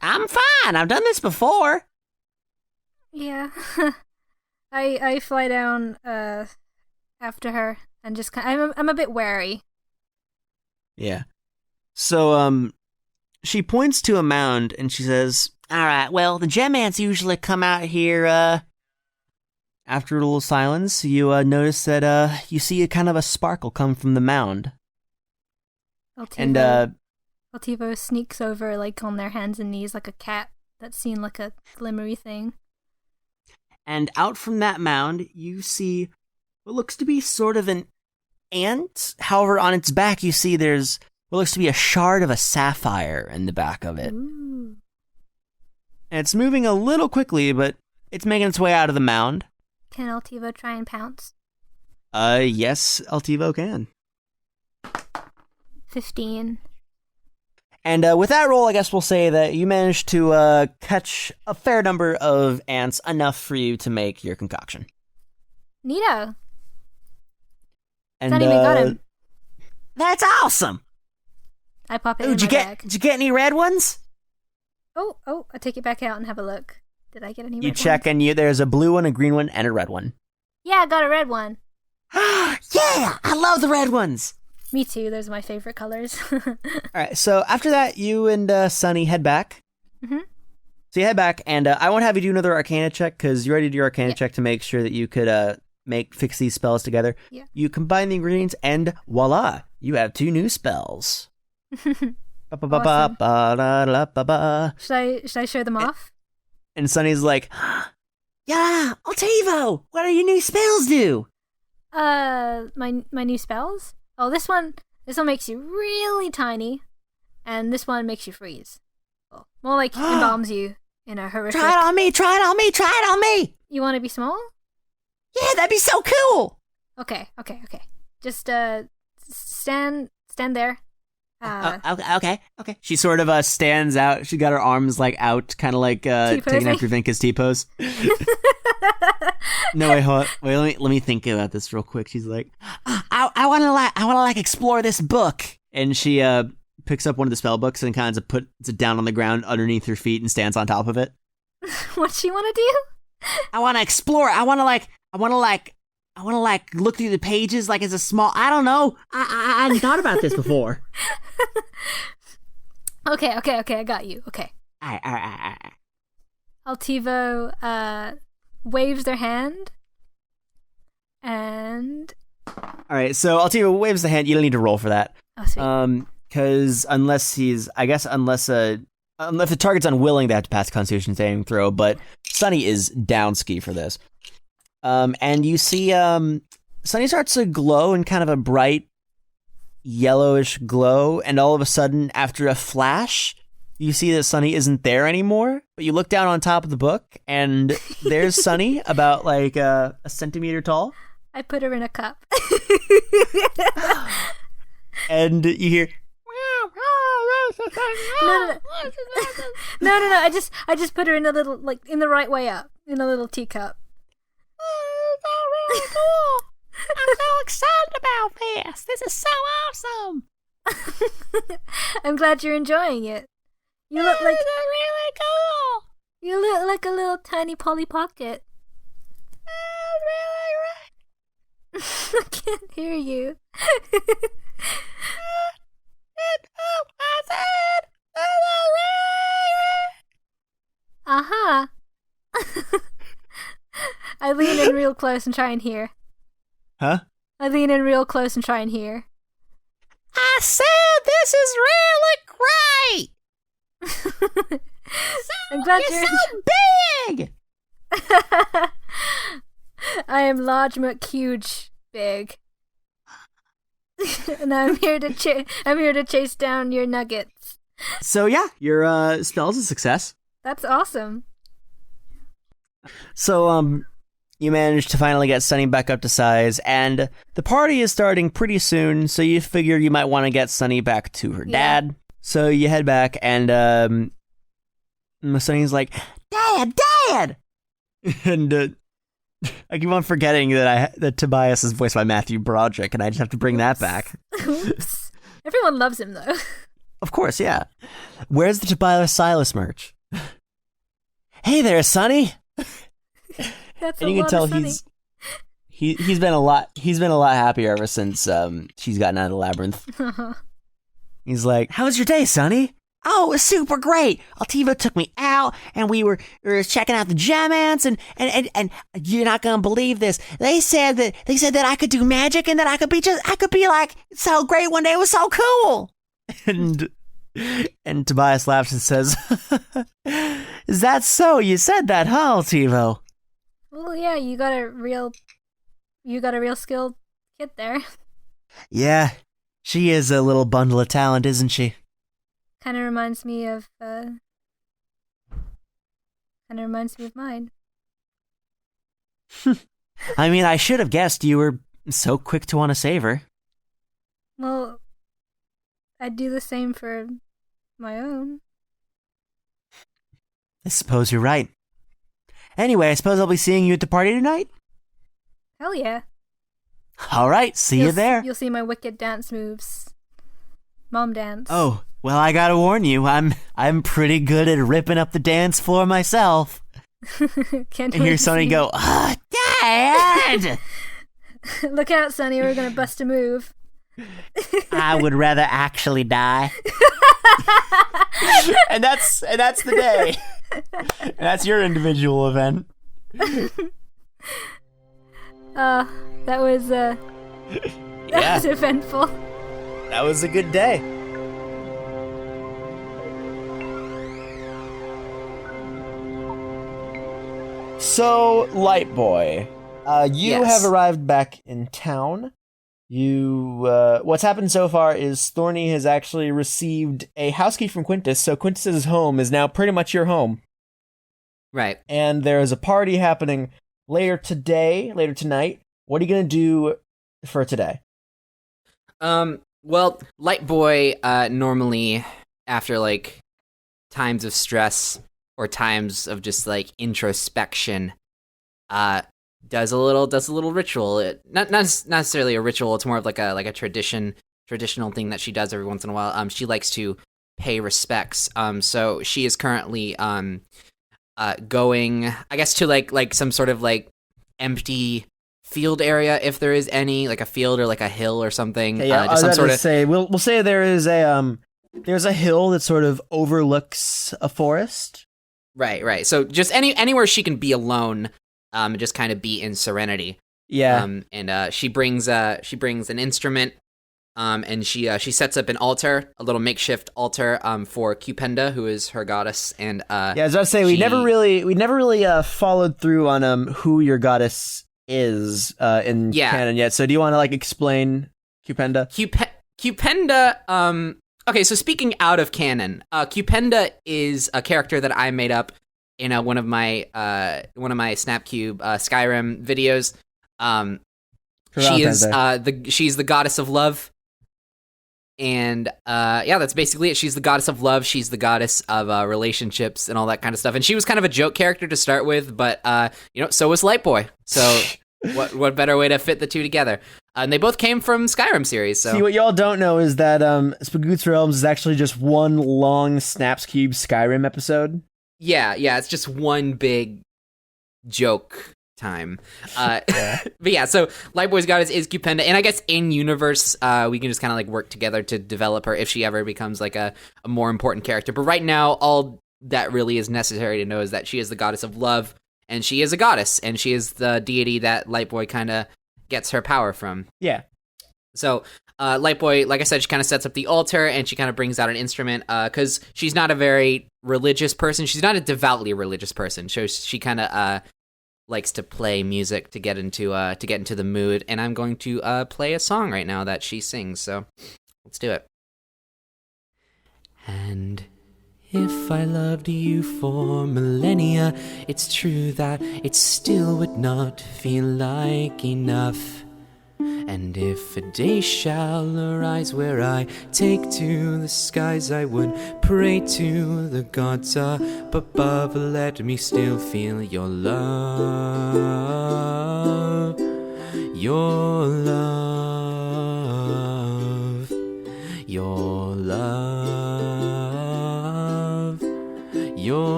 Speaker 6: I'm fine. I've done this before.
Speaker 5: Yeah. I fly down after her and just I'm a bit wary.
Speaker 4: Yeah. So, she points to a mound and she says,
Speaker 6: All right, well, the gem ants usually come out here,
Speaker 4: after a little silence, you notice that you see a kind of a sparkle come from the mound.
Speaker 5: Altivo sneaks over, like, on their hands and knees like a cat that's seen, like, a glimmery thing.
Speaker 4: And out from that mound, you see what looks to be sort of an ant. However, on its back, you see there's what looks to be a shard of a sapphire in the back of it.
Speaker 5: Ooh.
Speaker 4: And it's moving a little quickly, but it's making its way out of the mound.
Speaker 5: Can Altivo try and pounce?
Speaker 4: Yes, Altivo can.
Speaker 5: 15.
Speaker 4: And with that roll, I guess we'll say that you managed to catch a fair number of ants, enough for you to make your concoction.
Speaker 5: Neato.
Speaker 4: And
Speaker 5: Sonny, we got him.
Speaker 6: that's awesome.
Speaker 5: I pop it
Speaker 6: Ooh,
Speaker 5: in my bag.
Speaker 6: did you get any red ones?
Speaker 5: Oh, I take it back out and have a look. Did I get any
Speaker 4: you
Speaker 5: red
Speaker 4: check,
Speaker 5: ones?
Speaker 4: and there's a blue one, a green one, and a red one.
Speaker 5: Yeah, I got a red one.
Speaker 6: Yeah, I love the red ones.
Speaker 5: Me too, those are my favorite colors.
Speaker 4: All right, so after that, you and Sunny head back.
Speaker 5: Mm-hmm.
Speaker 4: So you head back, and I won't have you do another Arcana check, because you already did your Arcana check to make sure that you could fix these spells together.
Speaker 5: Yeah.
Speaker 4: You combine the ingredients, and voila, you have 2 new spells.
Speaker 5: Awesome.
Speaker 4: Ba-ba-ba-ba-da-da-ba-ba.
Speaker 5: Should I show them off?
Speaker 4: And Sunny's like,
Speaker 6: Yeah, Altivo, what do your new spells do?
Speaker 5: My new spells? Oh, this one makes you really tiny, and this one makes you freeze. Well, more like embalms you in a horrific...
Speaker 6: Try it on me, try it on me, try it on me.
Speaker 5: You want to be small?
Speaker 6: Yeah, that'd be so cool.
Speaker 5: Okay. Just stand there.
Speaker 6: Okay.
Speaker 4: she sort of stands out. She got her arms like out, kind of like taking after Vinka's T-pose. No, wait, let me think about this real quick. She's like,
Speaker 6: I want to explore this book.
Speaker 4: and she picks up one of the spell books and kind of puts it down on the ground underneath her feet and stands on top of it.
Speaker 5: What's she want to do?
Speaker 6: I want to explore. I want to look through the pages like it's a small. I don't know. I hadn't thought about this before.
Speaker 5: Okay, I got you. Okay.
Speaker 6: All right.
Speaker 5: Altivo waves their hand, and
Speaker 4: All right, so Altivo waves the hand. You don't need to roll for that.
Speaker 5: oh, sweet.
Speaker 4: Because unless the target's unwilling, they have to pass a Constitution saving throw. But Sunny is down ski for this. And you see, Sunny starts to glow in kind of a bright yellowish glow, and all of a sudden, after a flash, you see that Sunny isn't there anymore. But you look down on top of the book, and there's Sunny, about like a centimeter tall.
Speaker 5: I put her in a cup.
Speaker 4: And you hear,
Speaker 5: No. I just put her in a little, like, in the right way up, in a little teacup.
Speaker 6: Really cool. I'm so excited about this. This is so awesome.
Speaker 5: I'm glad you're enjoying it. You look like
Speaker 6: This is really cool.
Speaker 5: you look like a little tiny Polly Pocket.
Speaker 6: That's really right.
Speaker 5: I can't hear you.
Speaker 6: I said, this is really
Speaker 5: Aha. I lean in real close and try and hear.
Speaker 4: huh?
Speaker 5: I lean in real close and try and hear.
Speaker 6: I said this is really great.
Speaker 5: I'm glad
Speaker 6: You're
Speaker 5: you're.
Speaker 6: so big.
Speaker 5: I am large, huge, big, and I'm here to chase down your nuggets.
Speaker 4: So yeah, your spell's a success.
Speaker 5: That's awesome.
Speaker 4: So you managed to finally get Sunny back up to size, and the party is starting pretty soon. So you figure you might want to get Sunny back to her dad. So you head back, and Sunny's like,
Speaker 6: Dad.
Speaker 4: and I keep on forgetting that Tobias is voiced by Matthew Broderick, and I just have to bring that back.
Speaker 5: Oops. Everyone loves him though.
Speaker 4: Of course, yeah. Where's the Tobias Silas merch? Hey there, Sonny.
Speaker 5: That's
Speaker 4: And
Speaker 5: a
Speaker 4: you can
Speaker 5: lot
Speaker 4: tell
Speaker 5: of Sunny.
Speaker 4: he's been a lot happier ever since she's gotten out of the labyrinth. He's like, "How was your day, Sonny?"
Speaker 6: Oh, it was super great. Altiva took me out, and we were checking out the gem ants, and you're not gonna believe this. They said that I could do magic, and that I could be like so great one day. It was so cool.
Speaker 4: And Tobias laughs and says, "Is that so? You said that, huh, Altivo?"
Speaker 5: Well, yeah, you got a real skilled kid there.
Speaker 4: Yeah, she is a little bundle of talent, isn't she?
Speaker 5: Kind of reminds me of mine.
Speaker 4: I mean, I should have guessed you were so quick to want to save her.
Speaker 5: Well, I'd do the same for my own.
Speaker 4: I suppose you're right. Anyway, I suppose I'll be seeing you at the party tonight?
Speaker 5: Hell yeah.
Speaker 4: All right, see you there.
Speaker 5: You'll see my wicked dance moves. Mom dance.
Speaker 4: Oh, well, I gotta warn you, I'm pretty good at ripping up the dance floor myself.
Speaker 5: Can't
Speaker 4: And hear Sonny go,
Speaker 6: Dad!
Speaker 5: Look out, Sonny, we're gonna bust a move.
Speaker 6: I would rather actually die.
Speaker 4: and that's the day. And that's your individual event.
Speaker 5: That was that
Speaker 4: Yeah.
Speaker 5: was eventful.
Speaker 4: That was a good day. So, Light Boy, you
Speaker 1: Yes.
Speaker 4: have arrived back in town. What's happened so far is Thorny has actually received a house key from Quintus, so Quintus's home is now pretty much your home.
Speaker 1: Right.
Speaker 4: And there is a party happening later tonight. What are you gonna do for today?
Speaker 1: Well, Light Boy, normally after like times of stress or times of just like introspection, does a little ritual. Not necessarily a ritual. It's more of like a traditional thing that she does every once in a while. She likes to pay respects. So she is currently going, I guess, to like some sort of like empty field area, if there is any, like a field or like a hill or something.
Speaker 4: Yeah,
Speaker 1: just some sort of
Speaker 4: say we'll say there is there's a hill that sort of overlooks a forest.
Speaker 1: right. So just anywhere she can be alone, and just kind of be in serenity.
Speaker 4: Yeah.
Speaker 1: And she brings an instrument, and she sets up an altar, a little makeshift altar, for Cupenda, who is her goddess. And
Speaker 4: Yeah, as I was saying, we never really followed through on who your goddess is in canon yet. So do you want to like explain Cupenda?
Speaker 1: Cupenda. Okay, so speaking out of canon, Cupenda is a character that I made up in one of my Snapcube Skyrim videos. She's the goddess of love. And that's basically it. She's the goddess of love. She's the goddess of relationships and all that kind of stuff. And she was kind of a joke character to start with, but so was Light Boy. So what better way to fit the two together? And they both came from Skyrim series. So
Speaker 4: see, what y'all don't know is that Spagoots Realms is actually just one long Snapcube Skyrim episode.
Speaker 1: Yeah, it's just one big joke time. But yeah, so Light Boy's goddess is Cupenda, and I guess in universe, we can just kind of like work together to develop her if she ever becomes like a more important character. But right now, all that really is necessary to know is that she is the goddess of love, and she is a goddess, and she is the deity that Light Boy kind of gets her power from.
Speaker 4: Yeah.
Speaker 1: So Light Boy, like I said, she kind of sets up the altar, and she kind of brings out an instrument, because she's not a very religious person. She's not a devoutly religious person. So she kind of likes to play music to get into the mood, and I'm going to play a song right now that she sings. So let's do it. And if I loved you for millennia, it's true that it still would not feel like enough. And if a day shall arise where I take to the skies, I would pray to the gods up above. Let me still feel your love, your love, your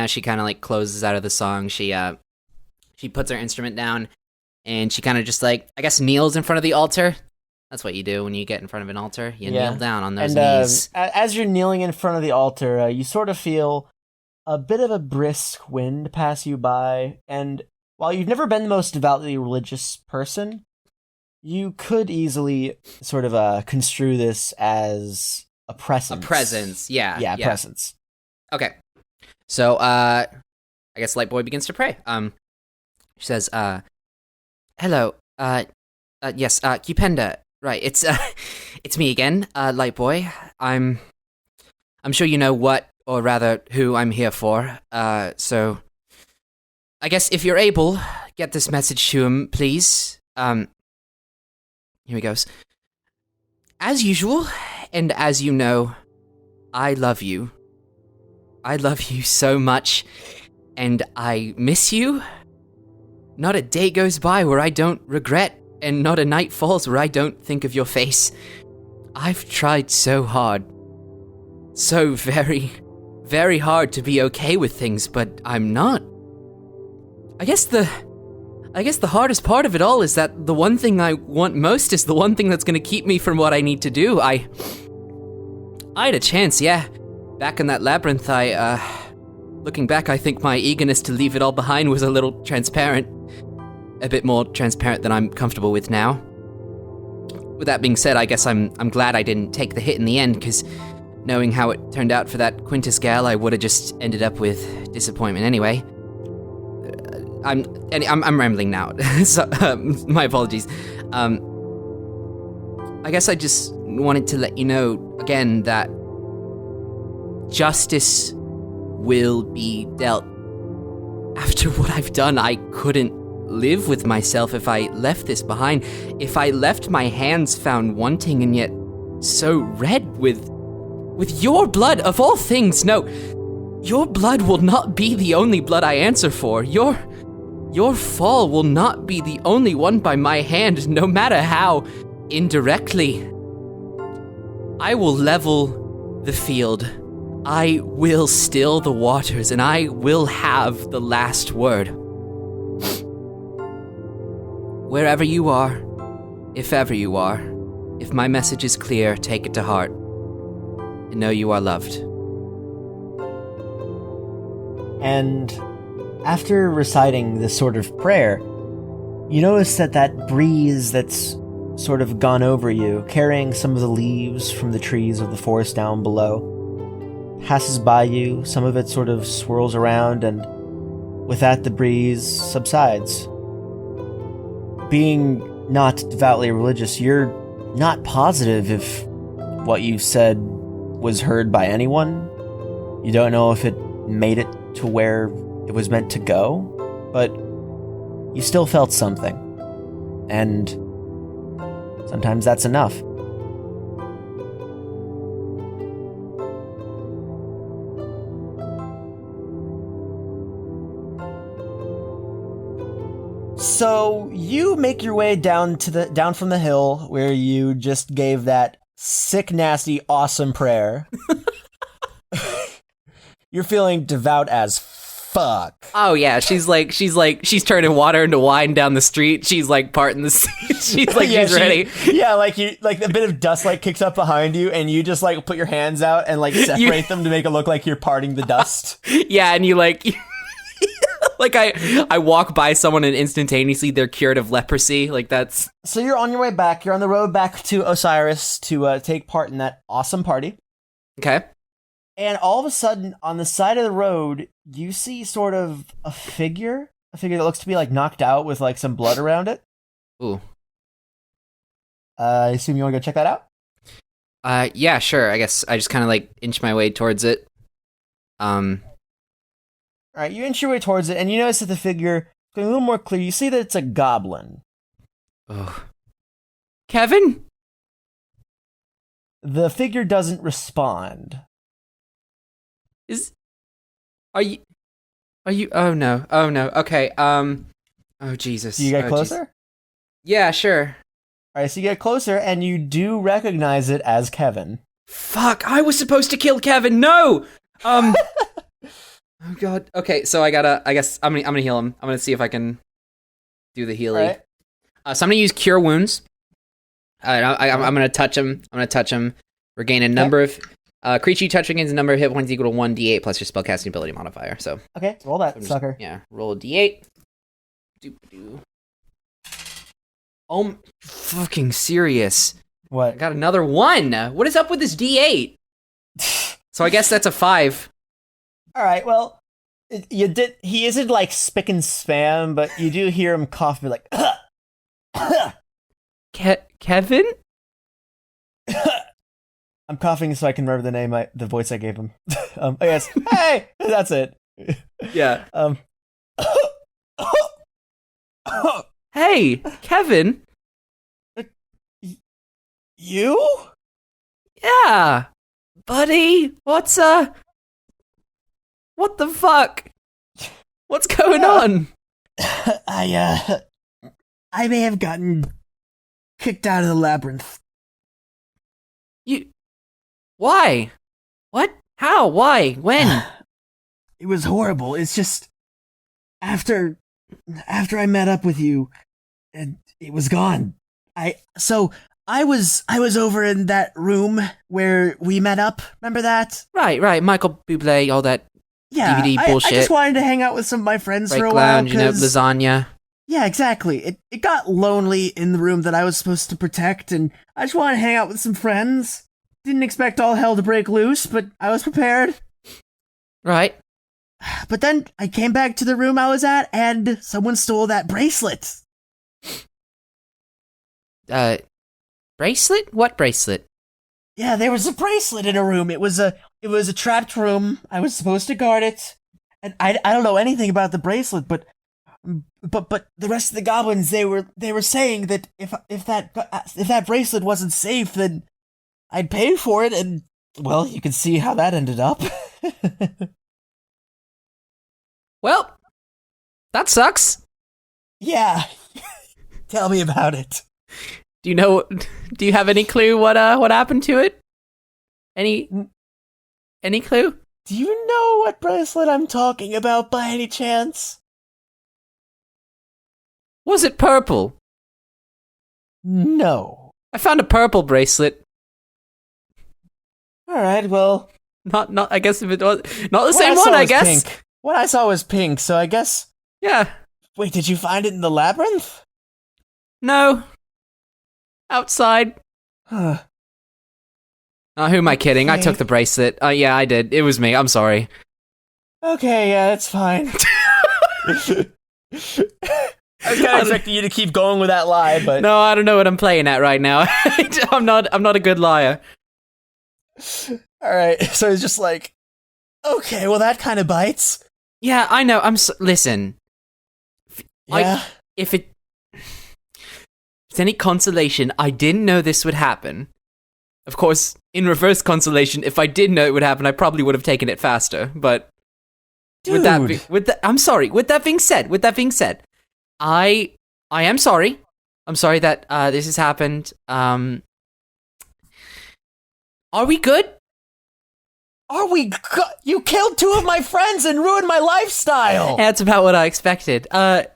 Speaker 7: as she kind of like closes out of the song, she puts her instrument down, and she kind of just like, I guess, kneels in front of the altar. That's what you do when you get in front of an altar. You kneel down on those knees.
Speaker 4: As you're kneeling in front of the altar, you sort of feel a bit of a brisk wind pass you by, and while you've never been the most devoutly religious person, you could easily sort of construe this as a presence.
Speaker 7: A presence, yeah.
Speaker 4: Yeah, presence.
Speaker 7: Okay. So, I guess Lightboy begins to pray. She says, hello, yes, Cupenda, right, it's me again, Lightboy. I'm sure you know what, or rather, who I'm here for, so I guess if you're able, get this message to him, please. Here he goes. As usual, and as you know, I love you. I love you so much, and I miss you. Not a day goes by where I don't regret, and not a night falls where I don't think of your face. I've tried so hard. So very, very hard to be okay with things, but I'm not. I guess the hardest part of it all is that the one thing I want most is the one thing that's gonna keep me from what I need to do. I had a chance, yeah. Back in that labyrinth, looking back, I think my eagerness to leave it all behind was a little transparent. A bit more transparent than I'm comfortable with now. With that being said, I guess I'm glad I didn't take the hit in the end, because knowing how it turned out for that Quintus gal, I would have just ended up with disappointment anyway. I'm rambling now, so my apologies. I guess I just wanted to let you know again that justice will be dealt. After what I've done, I couldn't live with myself if I left this behind. If I left my hands found wanting and yet so red with your blood of all things. No, your blood will not be the only blood I answer for. Your fall will not be the only one by my hand, no matter how indirectly. I will level the field. I will still the waters, and I will have the last word. Wherever you are, if ever you are, if my message is clear, take it to heart, and know you are loved.
Speaker 4: And after reciting this sort of prayer, you notice that breeze that's sort of gone over you, carrying some of the leaves from the trees of the forest down below, passes by you. Some of it sort of swirls around, and with that, the breeze subsides. Being not devoutly religious, you're not positive if what you said was heard by anyone. You don't know if it made it to where it was meant to go, but you still felt something. And sometimes that's enough. So you make your way down from the hill where you just gave that sick, nasty, awesome prayer. You're feeling devout as fuck.
Speaker 7: Oh yeah, she's turning water into wine down the street. She's like parting the sea. She's like, she's ready.
Speaker 4: Yeah, like a bit of dust like kicks up behind you, and you just like put your hands out and like separate them to make it look like you're parting the dust.
Speaker 7: Yeah, and you like like I walk by someone and instantaneously they're cured of leprosy. Like that's.
Speaker 4: So you're on your way back. You're on the road back to Osirus to take part in that awesome party.
Speaker 7: Okay.
Speaker 4: And all of a sudden, on the side of the road, you see sort of a figure that looks to be like knocked out with like some blood around it.
Speaker 7: Ooh.
Speaker 4: I assume you want to go check that out?
Speaker 7: Yeah, sure. I guess I just kind of like inch my way towards it. All
Speaker 4: right, you inch your way towards it, and you notice that the figure is getting a little more clear. You see that it's a goblin.
Speaker 7: Oh. Kevin?
Speaker 4: The figure doesn't respond.
Speaker 7: Are you, oh no, okay, oh Jesus.
Speaker 4: Do you get closer?
Speaker 7: Jesus. Yeah, sure.
Speaker 4: Alright, so you get closer, and you do recognize it as Kevin.
Speaker 7: Fuck, I was supposed to kill Kevin, no! Oh god. Okay, so I guess I'm gonna heal him. I'm gonna see if I can do the healing.
Speaker 4: Alright.
Speaker 7: So I'm gonna use Cure Wounds. I'm gonna touch him. Regain a number of creature you touch regains a number of hit points equal to 1d8 plus your spellcasting ability modifier. So
Speaker 4: Okay, roll that
Speaker 7: I'm just-
Speaker 4: sucker.
Speaker 7: Yeah, roll a d8. Doop-a-doo. Oh, fucking serious! I
Speaker 4: What?
Speaker 7: got another 1. What is up with this d8? So I guess that's a 5.
Speaker 4: All right. Well, you did. He isn't like spick and spam, but you do hear him cough, be like,
Speaker 7: Kevin?
Speaker 4: I'm coughing so I can remember the voice I gave him. I guess. Hey, that's it.
Speaker 7: Yeah.
Speaker 4: Um.
Speaker 7: Hey, Kevin.
Speaker 4: You?
Speaker 7: Yeah, buddy. What the fuck? What's going on?
Speaker 4: I may have gotten kicked out of the labyrinth.
Speaker 7: Why? What? How? Why? When?
Speaker 4: It was horrible. It's just after I met up with you, and it was gone. I was over in that room where we met up. Remember that?
Speaker 7: Right. Michael Bublé, all that
Speaker 4: Yeah,
Speaker 7: DVD
Speaker 4: I
Speaker 7: bullshit.
Speaker 4: just wanted to hang out with some of my friends
Speaker 7: Break
Speaker 4: for a while.
Speaker 7: lounge, lasagna.
Speaker 4: Yeah, exactly. It got lonely in the room that I was supposed to protect, and I just wanted to hang out with some friends. Didn't expect all hell to break loose, but I was prepared.
Speaker 7: Right.
Speaker 4: But then I came back to the room I was at, and someone stole that bracelet.
Speaker 7: Bracelet? What bracelet?
Speaker 4: Yeah, there was a bracelet in a room. It was a trapped room. I was supposed to guard it, and I don't know anything about the bracelet, but the rest of the goblins they were saying that if that bracelet wasn't safe, then I'd pay for it, and well, you can see how that ended up.
Speaker 7: Well, that sucks.
Speaker 4: Yeah, tell me about it.
Speaker 7: Do you have any clue what happened to it? Any clue?
Speaker 4: Do you know what bracelet I'm talking about by any chance?
Speaker 7: Was it purple?
Speaker 4: No.
Speaker 7: I found a purple bracelet.
Speaker 4: All right, well,
Speaker 7: Not I guess if it was not the
Speaker 4: what
Speaker 7: same
Speaker 4: I saw
Speaker 7: one, I
Speaker 4: was
Speaker 7: guess.
Speaker 4: pink. What I saw was pink, so I guess.
Speaker 7: Yeah.
Speaker 4: Wait, did you find it in the labyrinth?
Speaker 7: No. Outside.
Speaker 4: Huh.
Speaker 7: Who am I kidding? I
Speaker 4: Okay.
Speaker 7: took the bracelet. Yeah, I did. It was me. I'm sorry.
Speaker 4: Okay, yeah, that's fine. I was kind of expecting you to keep going with that lie, but
Speaker 7: No, I don't know what I'm playing at right now. I'm not a good liar.
Speaker 4: all right. So it's just like, okay, well that kind of bites.
Speaker 7: Yeah, I know. Listen.
Speaker 4: Yeah.
Speaker 7: If it's any consolation, I didn't know this would happen. Of course, in reverse consolation, if I did know it would happen, I probably would have taken it faster. But
Speaker 4: Dude.
Speaker 7: I'm sorry. With that being said, I am sorry. I'm sorry that this has happened. Are we good?
Speaker 4: Are we? You killed 2 of my friends and ruined my lifestyle.
Speaker 7: That's about what I expected.
Speaker 4: But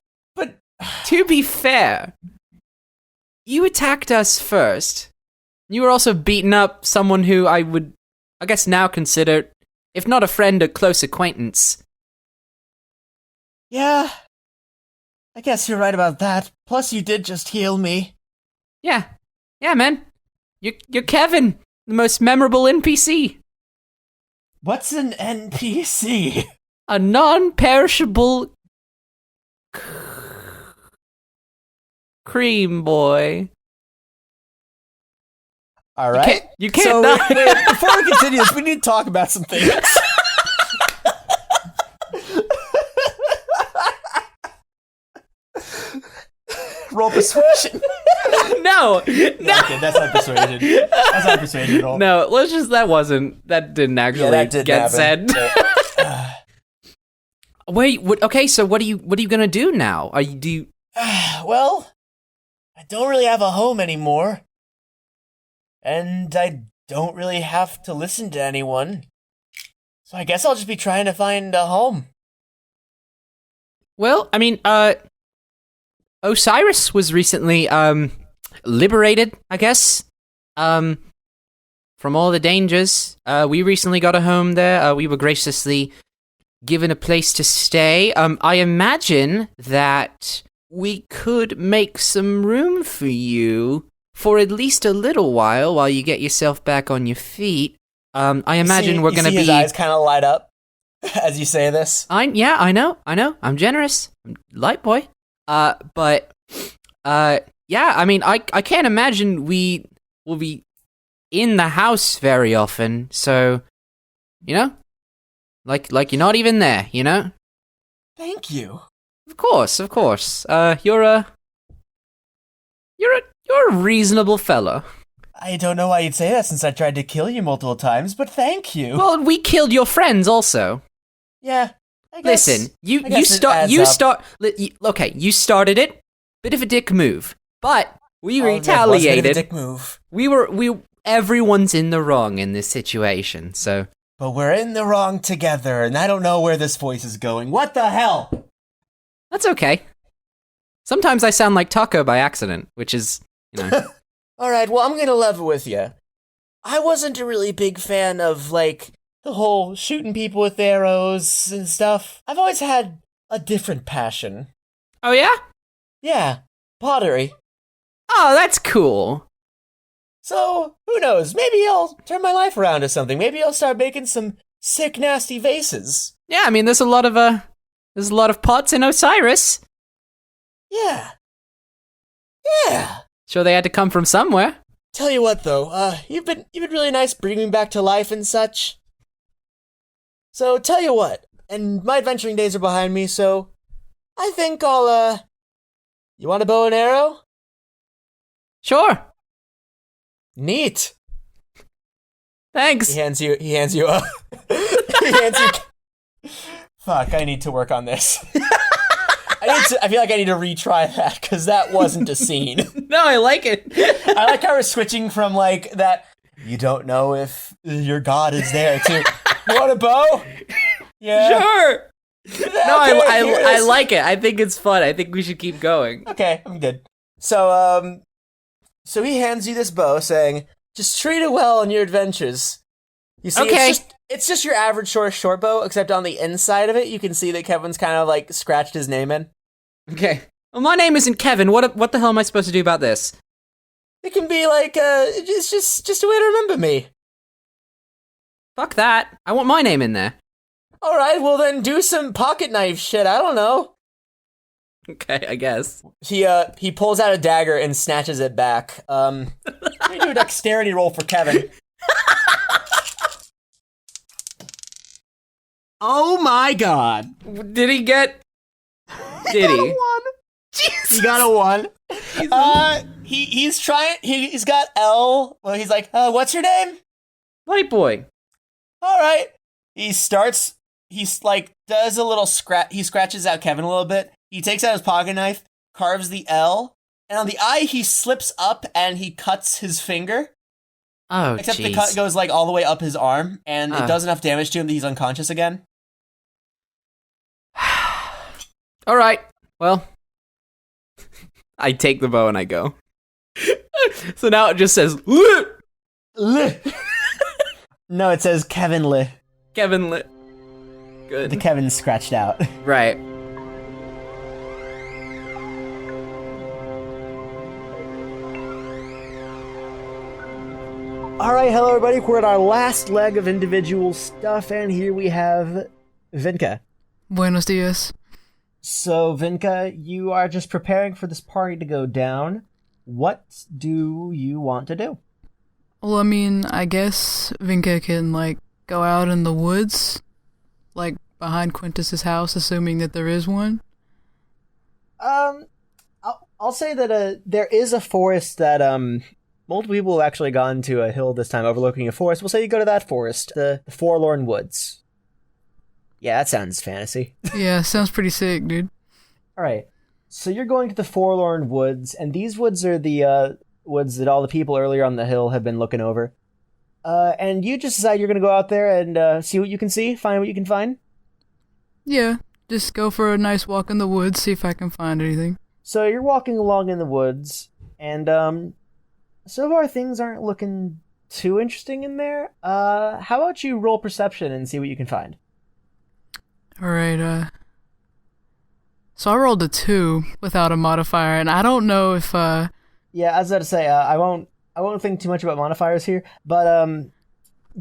Speaker 7: To be fair, you attacked us first. You were also beating up someone who I would, I guess, now consider, if not a friend, a close acquaintance.
Speaker 4: yeah, I guess you're right about that. Plus, you did just heal me.
Speaker 7: Yeah, man. You're Kevin, the most memorable NPC.
Speaker 4: What's an NPC?
Speaker 7: A non-perishable cream boy.
Speaker 4: All right.
Speaker 7: You can't
Speaker 4: So,
Speaker 7: not-
Speaker 4: wait, before we continue this, we need to talk about some things. Roll persuasion.
Speaker 7: No.
Speaker 4: Okay, that's not persuasion. That's not persuasion at all.
Speaker 7: No, that didn't actually
Speaker 4: that didn't
Speaker 7: get
Speaker 4: happen.
Speaker 7: said. Wait, okay, so what are you gonna do now?
Speaker 4: Well, I don't really have a home anymore. And I don't really have to listen to anyone.
Speaker 1: So I guess I'll just be trying to find a home.
Speaker 7: Well, I mean, Osirus was recently, liberated, I guess, from all the dangers. We recently got a home there. We were graciously given a place to stay. I imagine that we could make some room for you for at least a little while you get yourself back on your feet. I imagine we're gonna be.
Speaker 1: His eyes kind of light up as you say this.
Speaker 7: I know. I'm generous. I'm light boy. But yeah. I mean, I can't imagine we will be in the house very often. So, like you're not even there.
Speaker 1: Thank you.
Speaker 7: Of course. You're a reasonable fella.
Speaker 1: I don't know why you'd say that since I tried to kill you multiple times, but thank you.
Speaker 7: Well, we killed your friends also.
Speaker 1: Yeah. I guess,
Speaker 7: Listen, you started it. Bit of a dick move, but we retaliated.
Speaker 1: Was a dick move.
Speaker 7: Everyone's in the wrong in this situation. So,
Speaker 1: but we're in the wrong together, and I don't know where this voice is going. What the hell?
Speaker 7: That's okay. Sometimes I sound like Taco by accident, which is,
Speaker 1: All right, well, I'm gonna level with you. I wasn't a really big fan of, the whole shooting people with arrows and stuff. I've always had a different passion.
Speaker 7: Oh, yeah?
Speaker 1: Yeah, pottery.
Speaker 7: Oh, that's cool.
Speaker 1: So, who knows? Maybe I'll turn my life around to something. Maybe I'll start making some sick, nasty vases.
Speaker 7: Yeah, I mean, there's a lot of pots in Osirus.
Speaker 1: Yeah. Yeah.
Speaker 7: Sure, they had to come from somewhere.
Speaker 1: Tell you what, though, you've been really nice bringing me back to life and such. So, tell you what, and my adventuring days are behind me, so I think I'll, you want a bow and arrow?
Speaker 7: Sure.
Speaker 1: Neat.
Speaker 7: Thanks.
Speaker 1: He hands you Fuck, I need to work on this. I feel like I need to retry that, because that wasn't a scene.
Speaker 7: No, I like it.
Speaker 1: I like how we're switching from, that, you don't know if your god is there, to, you want a bow? Yeah.
Speaker 7: Sure. No,
Speaker 1: Okay,
Speaker 7: I like it. I think it's fun. I think we should keep going.
Speaker 1: Okay, I'm good. So, so he hands you this bow, saying, just treat it well on your adventures. You see,
Speaker 7: Okay.
Speaker 1: It's just your average short bow, except on the inside of it, you can see that Kevin's kind of, scratched his name in.
Speaker 7: Okay. Well, my name isn't Kevin. What the hell am I supposed to do about this?
Speaker 1: It can be, it's just a way to remember me.
Speaker 7: Fuck that. I want my name in there.
Speaker 1: Alright, well then do some pocket knife shit, I don't know.
Speaker 7: Okay, I guess.
Speaker 1: He pulls out a dagger and snatches it back. Let me do a dexterity roll for Kevin. Oh my god.
Speaker 7: Did he get... Did he?
Speaker 1: Jesus. He got a 1. He's got L. Well, he's like, what's your name?
Speaker 7: Light boy.
Speaker 1: Alright. Does a little scratch. He scratches out Kevin a little bit. He takes out his pocket knife, carves the L, and on the I, he slips up and he cuts his finger.
Speaker 7: Oh,
Speaker 1: Except
Speaker 7: jeez.
Speaker 1: the cut goes, all the way up his arm, and it does enough damage to him that he's unconscious again.
Speaker 7: All right. Well, I take the bow and I go. So now it just says,
Speaker 1: No, it says Kevin Lee.
Speaker 7: Kevin Lit. Good.
Speaker 1: The Kevin's scratched out.
Speaker 7: Right.
Speaker 2: Alright, hello everybody. We're at our last leg of individual stuff, and here we have Vinka.
Speaker 8: Buenos dias.
Speaker 2: So, Vinka, you are just preparing for this party to go down. What do you want to do?
Speaker 8: Well, I mean, I guess Vinka can, go out in the woods, behind Quintus's house, assuming that there is one.
Speaker 2: I'll say that there is a forest that multiple people have actually gone to a hill this time overlooking a forest. We'll say you go to that forest, the Forlorn Woods. Yeah, that sounds fantasy.
Speaker 8: Yeah, sounds pretty sick, dude.
Speaker 2: All right, so you're going to the Forlorn Woods, and these woods are the woods that all the people earlier on the hill have been looking over.
Speaker 4: And you just decide you're going to go out there and see what you can see, find what you can find.
Speaker 8: Yeah, just go for a nice walk in the woods, see if I can find anything.
Speaker 4: So you're walking along in the woods, and so far things aren't looking too interesting in there. How about you roll perception and see what you can find?
Speaker 8: Alright, so I rolled a 2 without a modifier, and I don't know if,
Speaker 4: Yeah, I was about to say, I won't think too much about modifiers here, but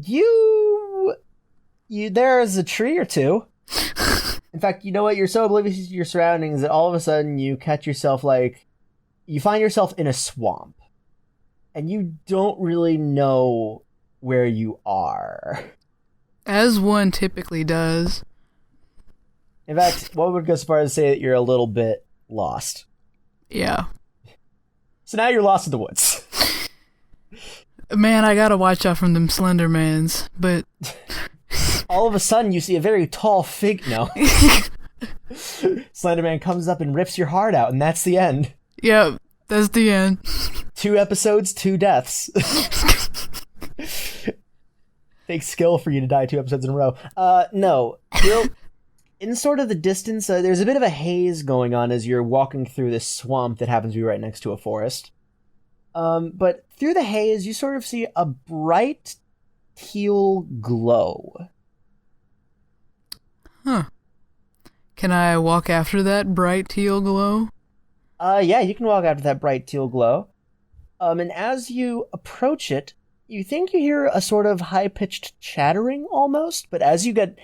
Speaker 4: you there's a tree or two. In fact, you know what? You're so oblivious to your surroundings that all of a sudden you catch yourself you find yourself in a swamp, and you don't really know where you are.
Speaker 8: as one typically does.
Speaker 4: In fact, one would go so far as to say that you're a little bit lost.
Speaker 8: Yeah.
Speaker 4: So now you're lost in the woods.
Speaker 8: Man, I gotta watch out from them Slendermans, but...
Speaker 4: All of a sudden, you see a very tall figure. No. Slenderman comes up and rips your heart out, and that's the end.
Speaker 8: Yeah, that's the end.
Speaker 4: 2 episodes, 2 deaths. Takes skill for you to die 2 episodes in a row. No. In sort of the distance, there's a bit of a haze going on as you're walking through this swamp that happens to be right next to a forest. But through the haze, you sort of see a bright teal glow.
Speaker 8: Huh. Can I walk after that bright teal glow?
Speaker 4: Yeah, you can walk after that bright teal glow. And as you approach it, you think you hear a sort of high-pitched chattering almost, but as you get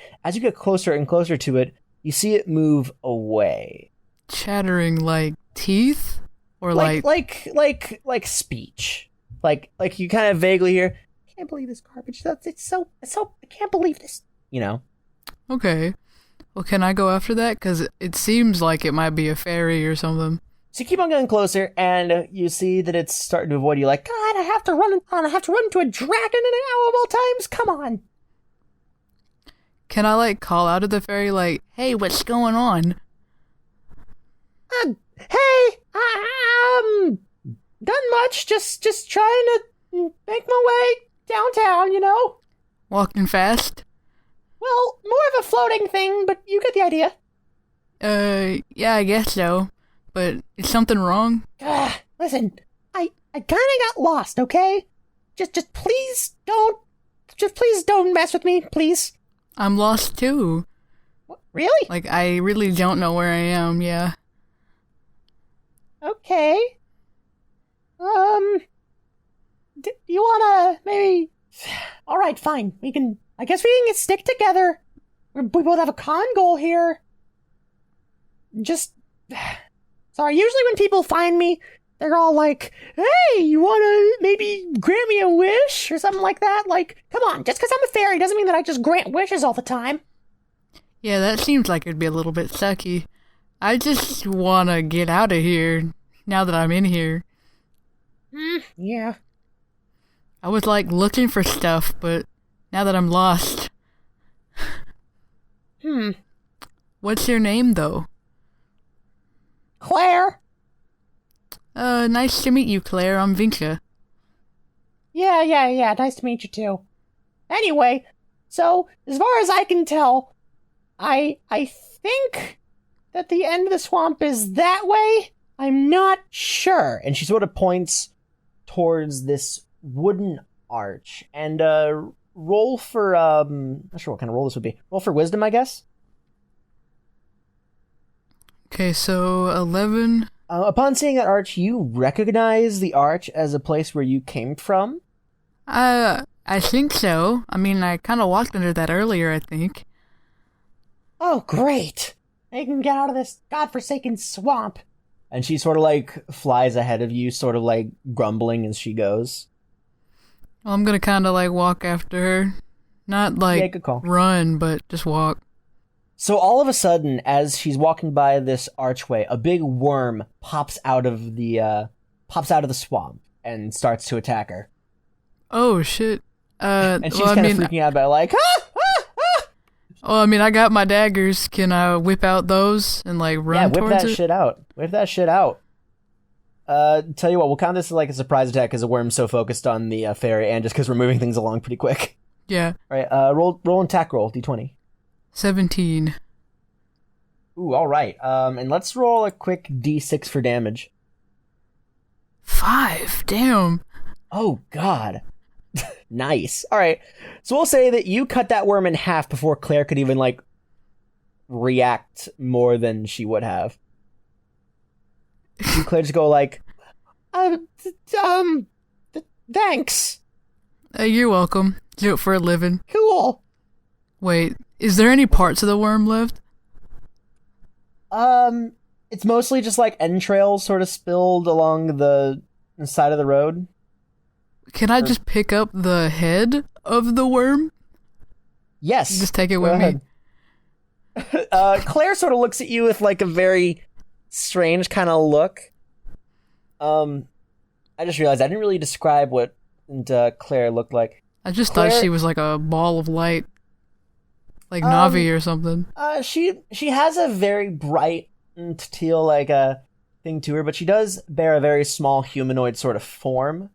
Speaker 4: closer and closer to it, you see it move away.
Speaker 8: Chattering like teeth? Or
Speaker 4: like speech. Like you kind of vaguely hear, I can't believe this garbage. It's so I can't believe this. You know.
Speaker 8: Okay. Well, can I go after that? Because it seems like it might be a fairy or something.
Speaker 4: So you keep on getting closer, and you see that it's starting to avoid you. Like, God, I have to run into a dragon in an hour of all times. Come on.
Speaker 8: Can I call out to the fairy hey, what's going on?
Speaker 4: Hey, done much. Just trying to make my way downtown. You know.
Speaker 8: Walking fast?
Speaker 4: Well, more of a floating thing, but you get the idea.
Speaker 8: Yeah, I guess so. But is something wrong?
Speaker 4: Listen, I kind of got lost, okay? Just please don't mess with me, please.
Speaker 8: I'm lost too.
Speaker 4: What, really?
Speaker 8: I really don't know where I am, yeah.
Speaker 4: Okay. Do you wanna maybe... Alright, fine. I guess we can stick together. We both have a common goal here. Just... Sorry, usually when people find me, they're all like, hey, you wanna maybe grant me a wish? Or something like that? Come on, just because I'm a fairy doesn't mean that I just grant wishes all the time.
Speaker 8: Yeah, that seems like it'd be a little bit sucky. I just wanna get out of here, now that I'm in here.
Speaker 4: Yeah.
Speaker 8: I was looking for stuff, but now that I'm lost. What's your name, though?
Speaker 4: Claire?
Speaker 8: Nice to meet you, Claire. I'm Vinka.
Speaker 4: Yeah, nice to meet you too. Anyway, so, as far as I can tell, I think that the end of the swamp is that way? I'm not sure. And she sort of points towards this wooden arch. And, roll for, not sure what kind of roll this would be. Roll for wisdom, I guess?
Speaker 8: Okay, so 11.
Speaker 4: Upon seeing that arch, you recognize the arch as a place where you came from?
Speaker 8: I think so. I mean, I kind of walked under that earlier, I think.
Speaker 4: Oh, great! I can get out of this godforsaken swamp! And she sort of, flies ahead of you, sort of, grumbling as she goes.
Speaker 8: Well, I'm gonna kind of, walk after her. Not,
Speaker 4: Yeah, good call.
Speaker 8: run, but just walk.
Speaker 4: So all of a sudden, as she's walking by this archway, a big worm pops out of the swamp and starts to attack her.
Speaker 8: Oh, shit.
Speaker 4: And she's kind of freaking out about it,
Speaker 8: Well, I mean, I got my daggers. Can I whip out those and, run towards it?
Speaker 4: Whip that shit out. Tell you what, we'll count this as like a surprise attack because the worm's so focused on the fairy, and just because we're moving things along pretty quick.
Speaker 8: Yeah.
Speaker 4: All right, roll an attack roll, d20.
Speaker 8: 17.
Speaker 4: Ooh, all right. And let's roll a quick d6 for damage.
Speaker 8: 5. Damn.
Speaker 4: Oh, God. Nice. All right. So we'll say that you cut that worm in half before Claire could even, like, react more than she would have. And Claire just go like, thanks.
Speaker 8: You're welcome. Do it for a living.
Speaker 4: Cool.
Speaker 8: Wait, is there any parts of the worm left?
Speaker 4: It's mostly just like entrails sort of spilled along the side of the road.
Speaker 8: Can I just pick up the head of the worm?
Speaker 4: Yes.
Speaker 8: Just take it with me.
Speaker 4: Claire sort of looks at you with like a very strange kind of look. I just realized I didn't really describe what Claire looked like.
Speaker 8: I just thought she was like a ball of light. Like Navi or something.
Speaker 4: She has a very bright and teal like thing to her, but she does bear a very small humanoid sort of form.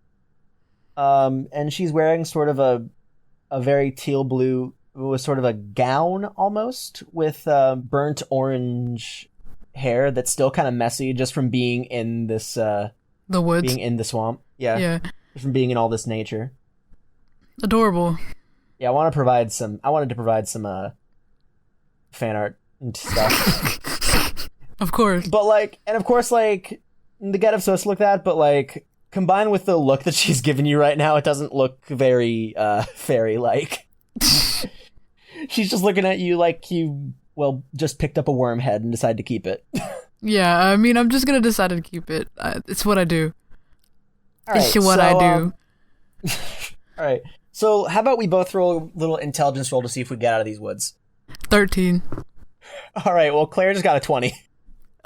Speaker 4: And she's wearing sort of a very teal blue, with sort of a gown almost, with burnt orange hair that's still kind of messy just from being in this
Speaker 8: the woods,
Speaker 4: being in the swamp. Yeah. From being in all this nature.
Speaker 8: Adorable.
Speaker 4: Yeah, I wanted to provide some fan art and stuff.
Speaker 8: Of course.
Speaker 4: But like, and of course, like, the getup's supposed to look that, but like, combined with the look that she's giving you right now, it doesn't look very fairy-like. She's just looking at you like you, well, just picked up a worm head and decided to keep it.
Speaker 8: Yeah, I mean, I'm just gonna decide to keep it. It's what I do.
Speaker 4: All right,
Speaker 8: it's what I do.
Speaker 4: All right. So how about we both roll a little intelligence roll to see if we get out of these woods?
Speaker 8: 13.
Speaker 4: All right, well, Claire just got a 20.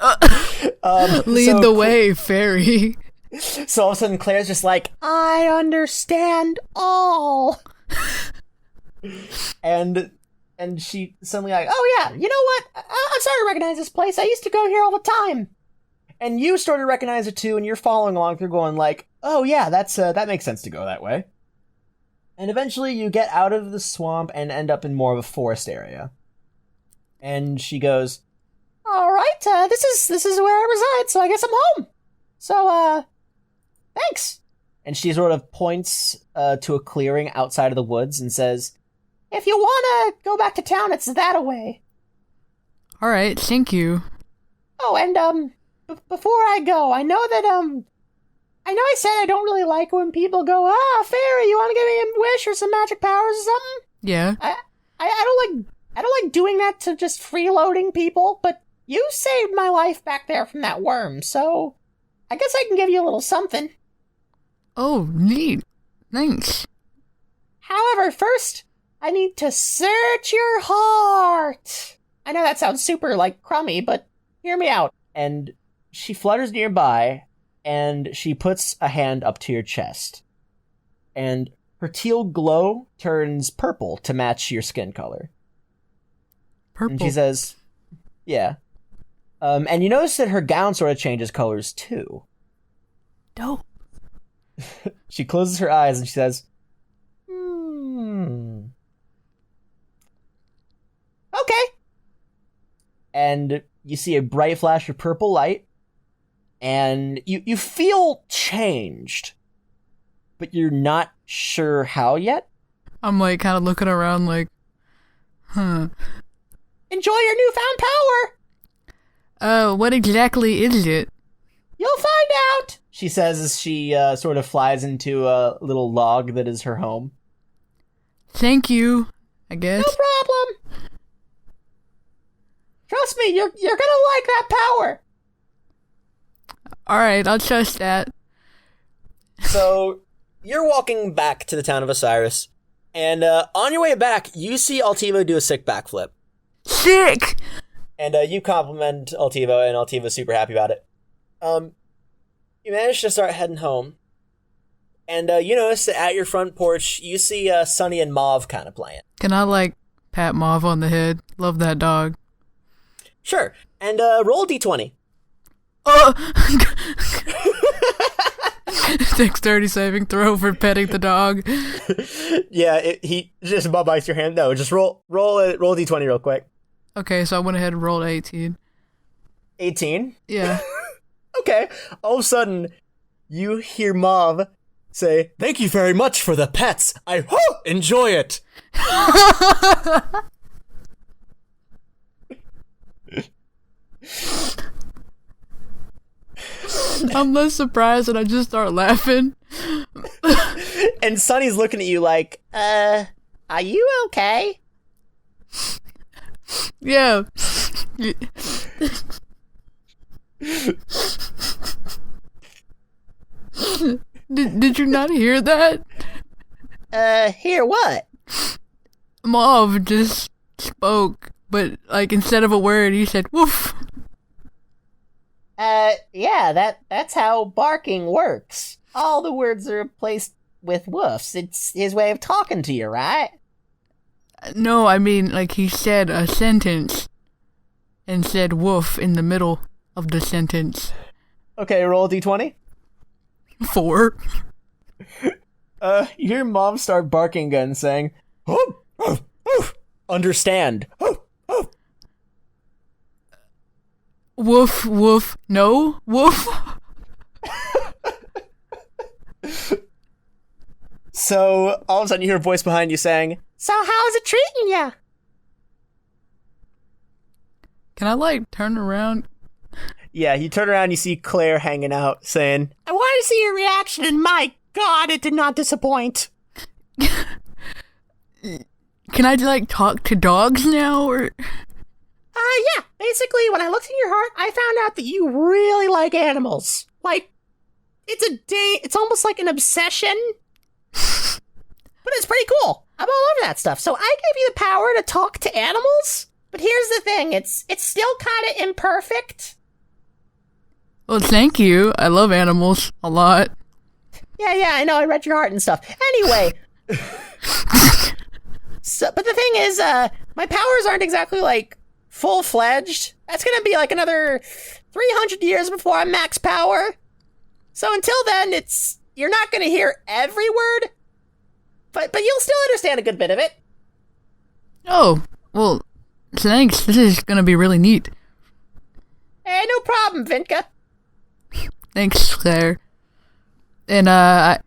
Speaker 8: Lead the way, fairy.
Speaker 4: So all of a sudden, Claire's just like, I understand all. and she suddenly like, oh yeah, you know what? I'm starting to recognize this place. I used to go here all the time. And you started to recognize it too, and you're following along through going like, oh yeah, that makes sense to go that way. And eventually you get out of the swamp and end up in more of a forest area. And she goes, all right, this is where I reside, so I guess I'm home. So, thanks. And she sort of points to a clearing outside of the woods and says, if you want to go back to town, it's that away.
Speaker 8: All right, thank you.
Speaker 4: Oh, and before I go, I know that I know I said I don't really like when people go, fairy, you want to give me a wish or some magic powers or something?
Speaker 8: Yeah.
Speaker 4: I don't like doing that to just freeloading people, but you saved my life back there from that worm, so I guess I can give you a little something.
Speaker 8: Oh, neat. Thanks.
Speaker 4: However, first, I need to search your heart. I know that sounds super, like, crummy, but hear me out. And she flutters nearby, and she puts a hand up to your chest. And her teal glow turns purple to match your skin color.
Speaker 8: Purple?
Speaker 4: And she says, yeah. And you notice that her gown sort of changes colors, too.
Speaker 8: Dope.
Speaker 4: She closes her eyes and she says, okay. And you see a bright flash of purple light, and you feel changed, but you're not sure how yet.
Speaker 8: I'm like kind of looking around like, huh.
Speaker 4: Enjoy your newfound power!
Speaker 8: What exactly is it?
Speaker 4: You'll find out, she says as she sort of flies into a little log that is her home.
Speaker 8: Thank you, I guess.
Speaker 4: No problem. Trust me, you're gonna like that power.
Speaker 8: Alright, I'll trust that.
Speaker 4: So, you're walking back to the town of Osirus, and on your way back, you see Altivo do a sick backflip.
Speaker 8: Sick!
Speaker 4: And you compliment Altivo, and Altivo's super happy about it. You manage to start heading home, and you notice that at your front porch, you see Sunny and Mauve kind of playing.
Speaker 8: Can I, like, pat Mauve on the head? Love that dog.
Speaker 4: Sure, and roll a d20.
Speaker 8: Dexterity saving throw for petting the dog.
Speaker 4: Yeah, he just bites your hand. No, just roll a d20 real quick.
Speaker 8: Okay, so I went ahead and rolled 18.
Speaker 4: 18?
Speaker 8: Yeah.
Speaker 4: Okay. All of a sudden, you hear Mauve say, "Thank you very much for the pets. I enjoy it."
Speaker 8: I'm less surprised and I just start laughing.
Speaker 4: And Sunny's looking at you like, are you okay?
Speaker 8: Yeah. Did you not hear that?
Speaker 4: Hear what?
Speaker 8: Mauve just spoke, but like instead of a word, he said "woof."
Speaker 6: Yeah, that's how barking works. All the words are replaced with woofs. It's his way of talking to you, right?
Speaker 8: No, I mean like he said a sentence and said "woof" in the middle of the sentence.
Speaker 4: Okay, roll a d20.
Speaker 8: 4.
Speaker 4: You hear Mom start barking again, saying, "Oh, oh, oh, understand. Oh, oh."
Speaker 8: Woof, woof, no, woof.
Speaker 4: So, all of a sudden you hear a voice behind you saying,
Speaker 6: So how's it treating ya?
Speaker 8: Can I like turn around?
Speaker 4: yeah, you turn around, you see Claire hanging out, saying,
Speaker 6: I want to see your reaction, and my God, it did not disappoint.
Speaker 8: Can I like talk to dogs now or?
Speaker 6: Yeah, basically, when I looked in your heart, I found out that you really like animals. Like, it's almost like an obsession. But it's pretty cool. I'm all over that stuff. So I gave you the power to talk to animals, but here's the thing, it's still kind of imperfect.
Speaker 8: Well, thank you. I love animals a lot.
Speaker 6: Yeah, I know, I read your heart and stuff. Anyway. But the thing is, my powers aren't exactly, like, full-fledged. That's gonna be, like, another 300 years before I'm max power. So until then, you're not gonna hear every word, but you'll still understand a good bit of it.
Speaker 8: Oh, well, thanks. This is gonna be really neat.
Speaker 6: Hey, no problem, Vinka.
Speaker 8: Thanks, Claire. And, I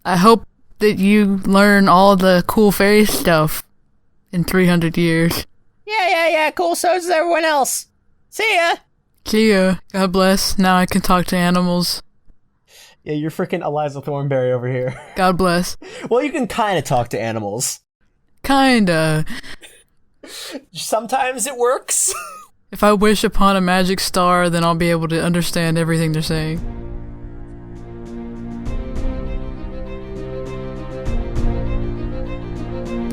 Speaker 8: hope that you learn all the cool fairy stuff in 300 years.
Speaker 6: Yeah, cool, so does everyone else. See ya!
Speaker 8: See ya. God bless. Now I can talk to animals.
Speaker 4: "Yeah, you're freaking Eliza Thornberry over here."
Speaker 8: God bless.
Speaker 4: Well, you can kind of talk to animals.
Speaker 8: Kinda.
Speaker 4: Sometimes it works.
Speaker 8: If I wish upon a magic star, then I'll be able to understand everything they're saying.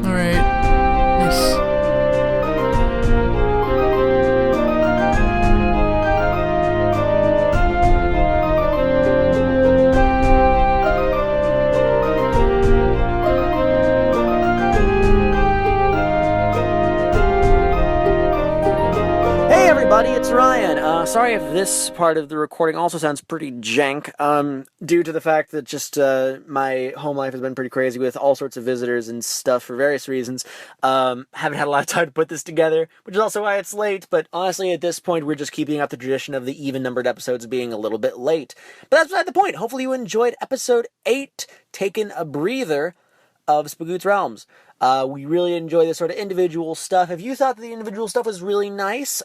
Speaker 8: Alright. Nice.
Speaker 1: Hey everybody, it's Ryan. Sorry if this part of the recording also sounds pretty jank, due to the fact that just my home life has been pretty crazy with all sorts of visitors and stuff for various reasons. Haven't had a lot of time to put this together, which is also why it's late, but honestly at this point we're just keeping up the tradition of the even-numbered episodes being a little bit late. But that's beside the point. Hopefully you enjoyed episode 8, Taking a Breather, of Spagoots Realms. We really enjoy this sort of individual stuff. If you thought that the individual stuff was really nice,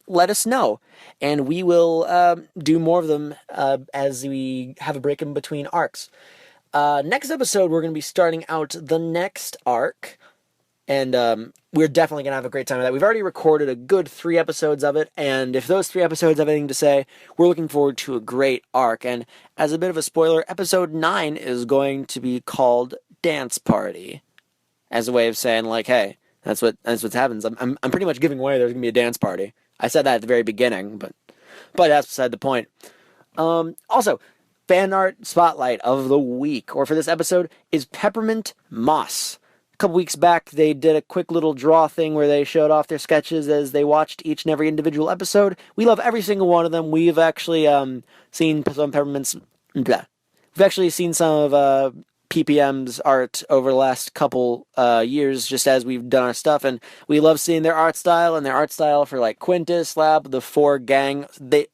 Speaker 1: let us know, and we will do more of them as we have a break in between arcs. Next episode, we're going to be starting out the next arc, and we're definitely going to have a great time with that. We've already recorded a good 3 episodes of it, and if those 3 episodes have anything to say, we're looking forward to a great arc. And as a bit of a spoiler, episode 9 is going to be called Dance Party, as a way of saying, like, hey, that's what happens. I'm pretty much giving away there's going to be a dance party. I said that at the very beginning, but that's beside the point. Also, fan art spotlight of the week, or for this episode, is Peppermint Moss. A couple weeks back, they did a quick little draw thing where they showed off their sketches as they watched each and every individual episode. We love every single one of them. We've actually seen some Peppermint's... Blah. we've actually seen some of PPM's art over the last couple years, just as we've done our stuff, and we love seeing their art style, and their art style for like Quintus, Lab, the 4 gang. They've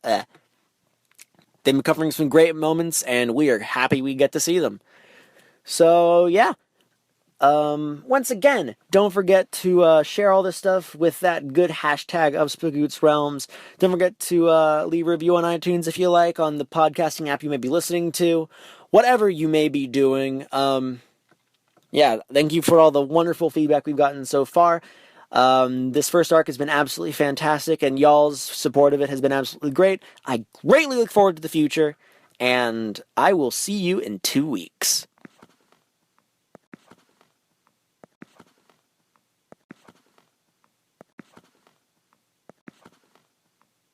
Speaker 1: been covering some great moments, and we are happy we get to see them. So yeah. Once again, don't forget to share all this stuff with that good hashtag of Spagoots Realms. Don't forget to leave a review on iTunes if you like, on the podcasting app you may be listening to. Whatever you may be doing. Yeah, thank you for all the wonderful feedback we've gotten so far. This first arc has been absolutely fantastic, and y'all's support of it has been absolutely great. I greatly look forward to the future, and I will see you in 2 weeks.